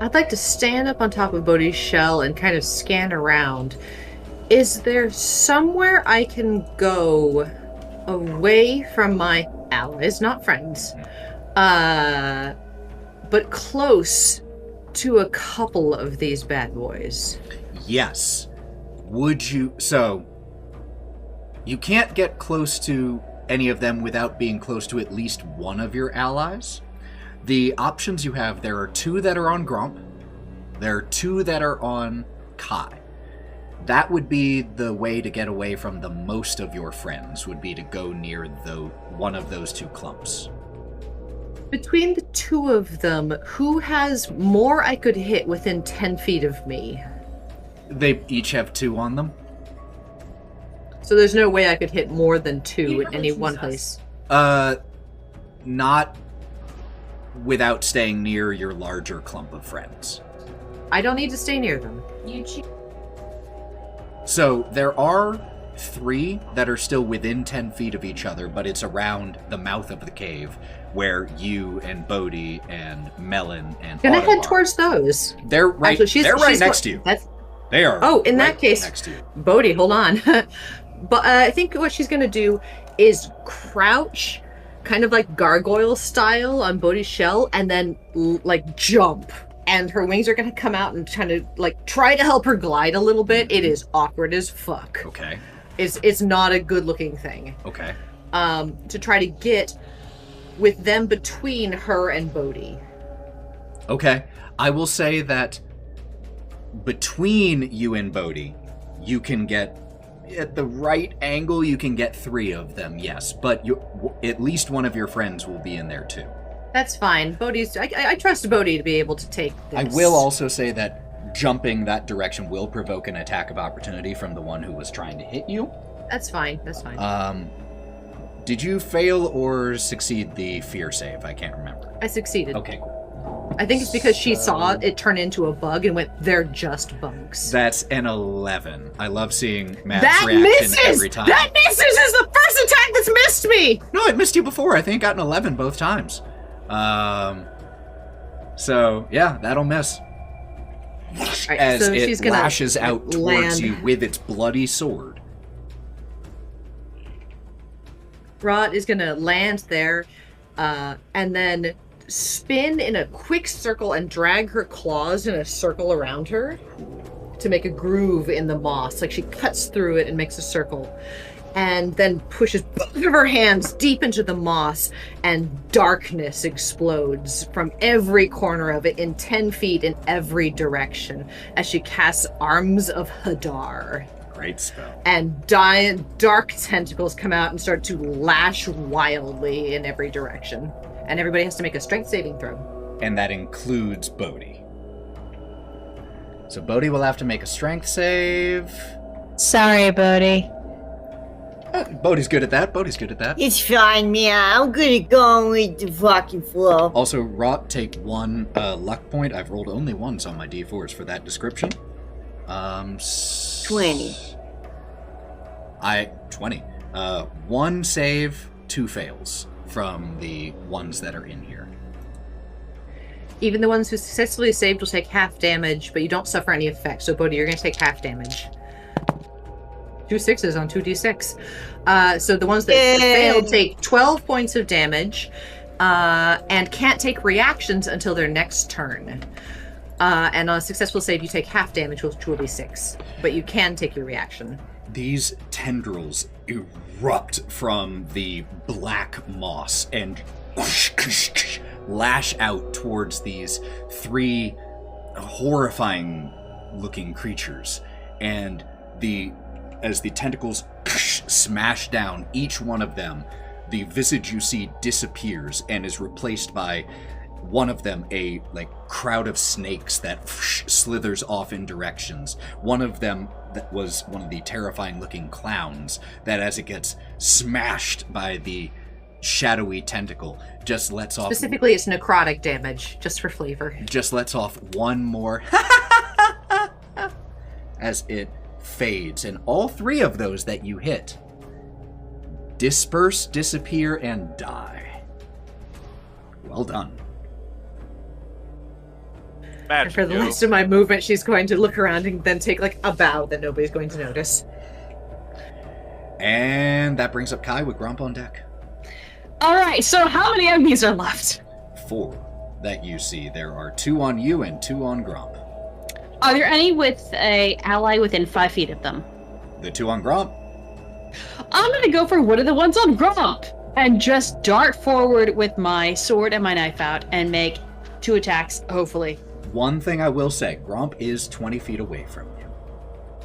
I'd like to stand up on top of Bodie's shell and kind of scan around. Is there somewhere I can go away from my allies, not friends, but close to a couple of these bad boys? Yes. Would you... So, you can't get close to any of them without being close to at least one of your allies. The options you have, there are 2 that are on Gromp. There are 2 that are on Kai. That would be the way to get away from the most of your friends, would be to go near one of those 2 clumps. Between the 2 of them, who has more I could hit within 10 feet of me? They each have 2 on them. So there's no way I could hit more than 2 in any one place. Not without staying near your larger clump of friends. I don't need to stay near them. So there are 3 that are still within 10 feet of each other, but it's around the mouth of the cave where you and Bodie and Melon and Gonna Otto head are. towards those. They're right. Actually, they're right next to you. They are. Oh, in that right case, next to you. Bodie, hold on. But I think what she's gonna do is crouch, kind of like gargoyle style on Bodie's shell, and then like jump. And her wings are gonna come out and kind of like try to help her glide a little bit. It is awkward as fuck. Okay. It's not a good looking thing. Okay. to try to get with them between her and Bodie. Okay. I will say that between you and Bodie, you can get, at the right angle, you can get 3 of them, yes. But at least one of your friends will be in there too. That's fine. I trust Bodie to be able to take this. I will also say that jumping that direction will provoke an attack of opportunity from the one who was trying to hit you. That's fine. Did you fail or succeed the fear save? I can't remember. I succeeded. Okay, cool. I think it's because she saw it turn into a bug and went, they're just bugs. That's an 11. I love seeing Matt's reaction every time. That misses is the first attack that's missed me! No, it missed you before. I think it got an 11 both times. So, yeah, that'll miss. Right, as so it she's gonna lashes out towards land. you with its bloody sword. Wraught is going to land there and then spin in a quick circle and drag her claws in a circle around her to make a groove in the moss. Like she cuts through it and makes a circle. And then pushes both of her hands deep into the moss, and darkness explodes from every corner of it in 10 feet in every direction as she casts Arms of Hadar. Great spell. And dark tentacles come out and start to lash wildly in every direction. And everybody has to make a strength saving throw. And that includes Bodie. So Bodie will have to make a strength save. Sorry, Bodie. Bodie's good at that. It's fine, man. I'm good at going with the fucking flow. Also, Wraught, take 1 luck point. I've rolled only once on my d4s for that description. 20. 20. 1 save, 2 fails from the ones that are in here. Even the ones who successfully saved will take half damage, but you don't suffer any effect. So, Bodie, you're going to take half damage. 2 6s on 2d6. So the ones that failed take 12 points of damage and can't take reactions until their next turn. And on a successful save, you take half damage, which will be 6. But you can take your reaction. These tendrils erupt from the black moss and lash out towards these 3 horrifying looking creatures. And as the tentacles smash down each one of them, the visage you see disappears and is replaced by one of them, a crowd of snakes that slithers off in directions. One of them that was one of the terrifying looking clowns that, as it gets smashed by the shadowy tentacle, just lets off. Specifically, it's necrotic damage, just for flavor. Just lets off one more as it fades, and all 3 of those that you hit disperse, disappear, and die. Well done. And for the rest of my movement, she's going to look around and then take a bow that nobody's going to notice. And that brings up Kai with Gromp on deck. Alright, so how many enemies are left? 4 that you see. There are 2 on you and 2 on Gromp. Are there any with a ally within 5 feet of them? The 2 on Gromp. I'm gonna go for one of the ones on Gromp and just dart forward with my sword and my knife out and make 2 attacks, hopefully. One thing I will say, Gromp is 20 feet away from you.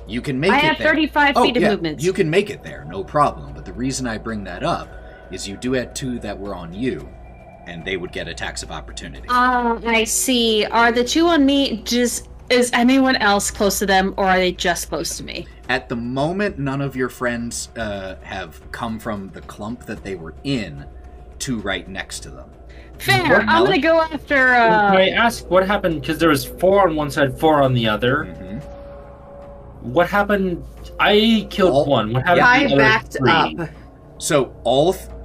You can make it there. I have 35 feet of movement. You can make it there, no problem. But the reason I bring that up is you do have 2 that were on you, and they would get attacks of opportunity. I see. Are the 2 on me is anyone else close to them, or are they just close to me? At the moment, none of your friends have come from the clump that they were in to right next to them. Fair. I'm gonna go after. Can I ask what happened? Because there was 4 on one side, 4 on the other. Mm-hmm. What happened? I killed 1. What happened? I to the backed other 3? up. So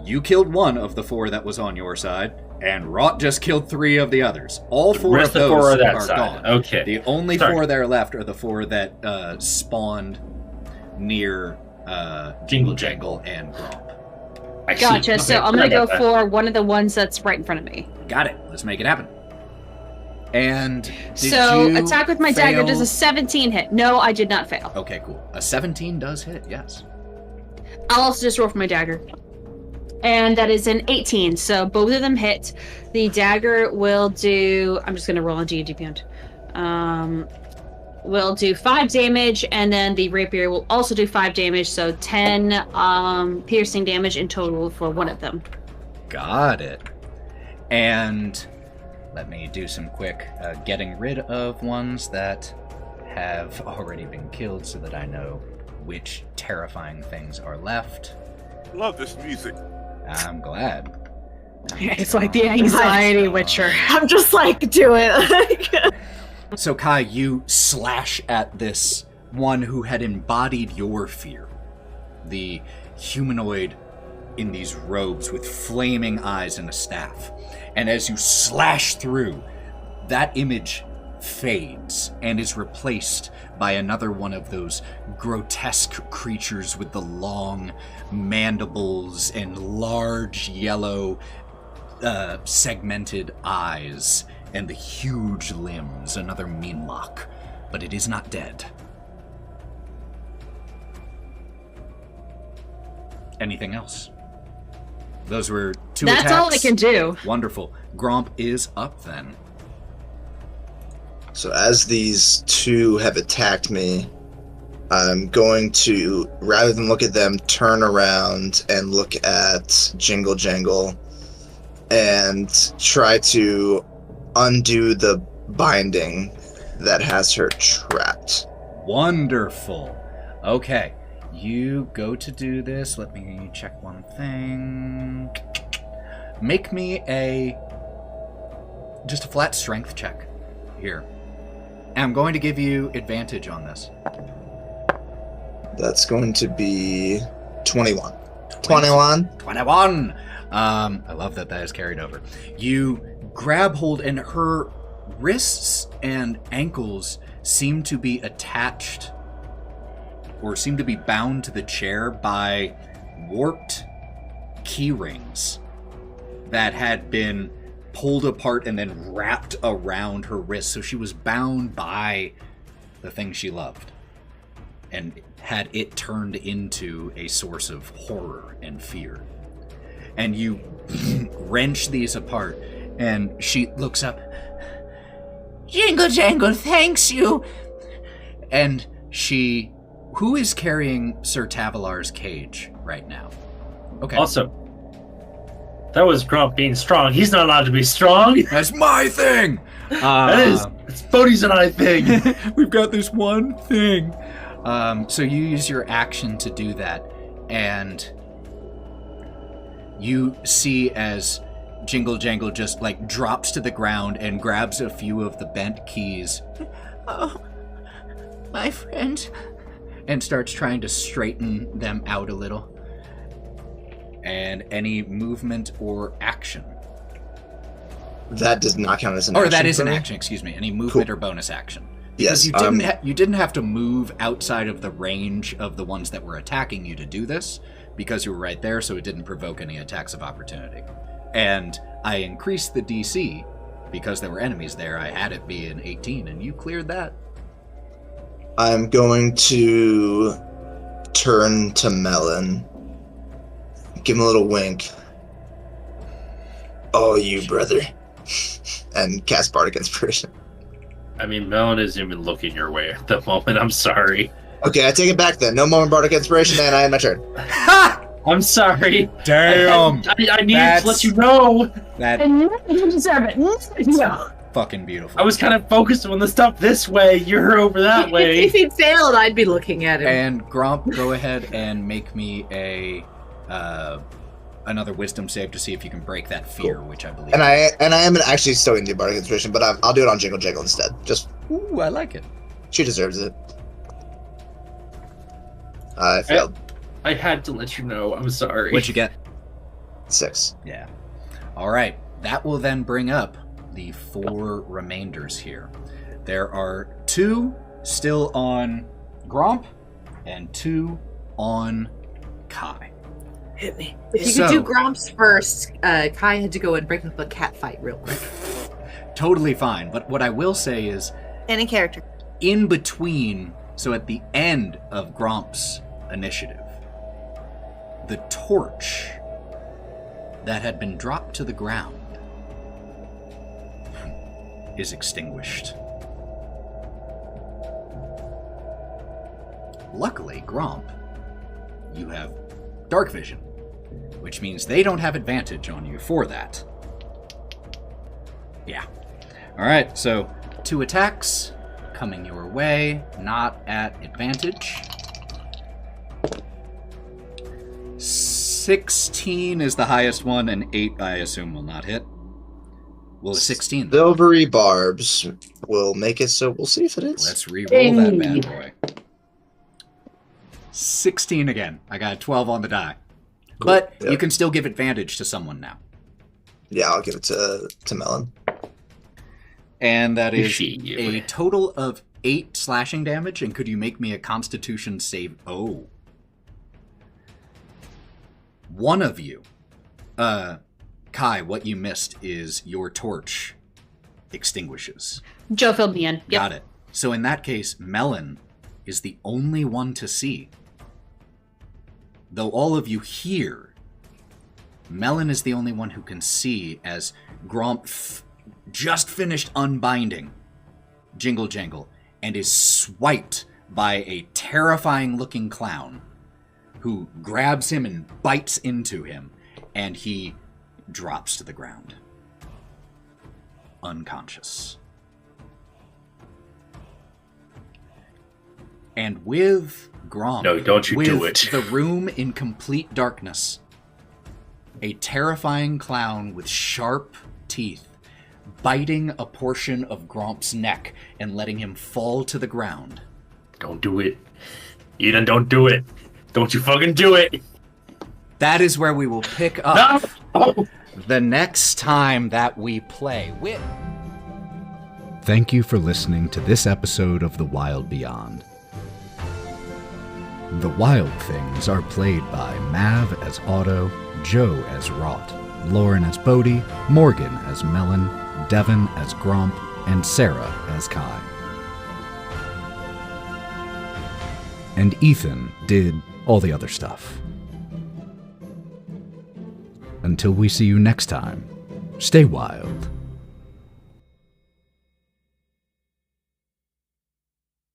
you killed 1 of the 4 that was on your side, and Wraught just killed 3 of the others. All 4 of those are gone. Okay. The only 4 that are left are the 4 that spawned near Jingle Jangle and Gromp. Gotcha. Okay, so I'm gonna go for one of the ones that's right in front of me. Got it. Let's make it happen. And attack with my dagger. Does a 17 hit? No, I did not fail. Okay, cool. A 17 does hit. Yes. I'll also just roll for my dagger. And that is an 18. So both of them hit. The dagger will do... I'm just going to roll on D&D Beyond. Will do 5 damage, and then the rapier will also do 5 damage, so 10 piercing damage in total for one of them. Got it. And let me do some quick getting rid of ones that have already been killed so that I know which terrifying things are left. Love this music. I'm glad. It's like the anxiety witcher. I'm just like, do it. So Kai, you slash at this one who had embodied your fear. The humanoid in these robes with flaming eyes and a staff. And as you slash through, that image fades and is replaced by another one of those grotesque creatures with the long mandibles and large yellow segmented eyes and the huge limbs, another Minlock, but it is not dead. Anything else? Those were 2 attacks. That's all I can do. Wonderful. Gromp is up then. So as these 2 have attacked me, I'm going to, rather than look at them, turn around and look at Jingle Jangle and try to undo the binding that has her trapped. Wonderful. Okay, you go to do this. Let me check one thing. Make me just a flat strength check here. And I'm going to give you advantage on this. That's going to be 21. 21. 21! I love that is carried over. You grab hold, and her wrists and ankles seem to be attached or seem to be bound to the chair by warped key rings that had been pulled apart and then wrapped around her wrists. So she was bound by the thing she loved and had it turned into a source of horror and fear. And you wrench these apart, and she looks up. Jingle Jangle, thanks you! And she... Who is carrying Sir Tavalar's cage right now? Okay. Also, that was Gromp being strong. He's not allowed to be strong. That's my thing! It's Bodie's and I thing. We've got this one thing. So you use your action to do that, and you see as Jingle Jangle just drops to the ground and grabs a few of the bent keys. Oh, my friend. And starts trying to straighten them out a little. And any movement or action. That does not count as an action. Or that is for an me? action, excuse me. Any movement or bonus action. Yes. Because you didn't have to move outside of the range of the ones that were attacking you to do this, because you were right there, so it didn't provoke any attacks of opportunity. And I increased the DC because there were enemies there. I had it be an 18, and you cleared that. I'm going to turn to Melon, give him a little wink. Oh, you brother. And cast Bardic Inspiration. I mean, Melon isn't even looking your way at the moment. I'm sorry. Okay, I take it back then. No more Bardic Inspiration, and I end my turn. I'm sorry. Damn. I needed to let you know. That And you deserve it. No. fucking beautiful. I was kind of focused on the stuff this way. You're over that way. If he failed, I'd be looking at him. And Gromp, go ahead and make me another wisdom save to see if you can break that fear, which I believe. And I am actually still going to do Bardic Inspiration, but I'll do it on Jingle Jangle instead. Just Ooh, I like it. she deserves it. I failed. I had to let you know. I'm sorry. What'd you get? 6. Yeah. All right. That will then bring up the 4 remainders here. There are 2 still on Gromp and 2 on Kai. Hit me. If you could do Gromps first, Kai had to go and break up a cat fight real quick. Totally fine. But what I will say is, Any character. in between, so at the end of Gromp's initiative, the torch that had been dropped to the ground is extinguished. Luckily, Gromp, you have dark vision, which means they don't have advantage on you for that. Yeah. Alright, so 2 attacks coming your way, not at advantage. 16 is the highest one, and 8 I assume will not hit. Well, 16. Silvery barbs will make it, so we'll see if it is. Let's re-roll that bad boy. 16 again. I got a 12 on the die. Cool. But Yep. you can still give advantage to someone now. Yeah, I'll give it to Melon. And that is Appreciate you. a total of 8 slashing damage. And could you make me a Constitution save? Oh. One of you. Kai, what you missed is your torch extinguishes. Joe filled me in. Yep. Got it. So in that case, Melon is the only one to see. Though all of you hear, Melon is the only one who can see as Gromp just finished unbinding Jingle Jangle and is swiped by a terrifying-looking clown who grabs him and bites into him, and he drops to the ground, unconscious. And with Gromp, No, don't you with do it. the room in complete darkness, a terrifying clown with sharp teeth biting a portion of Gromp's neck and letting him fall to the ground. Don't do it. Eden, don't do it. Don't you fucking do it. That is where we will pick up No! the next time that we play with. Thank you for listening to this episode of The Wild Beyond. The Wylde Things are played by Mav as Otto, Joe as Wraught, Lauren as Bodie, Morgan as Melon, Devon as Gromp, and Sarah as Kai. And Ethan did all the other stuff. Until we see you next time, stay wild.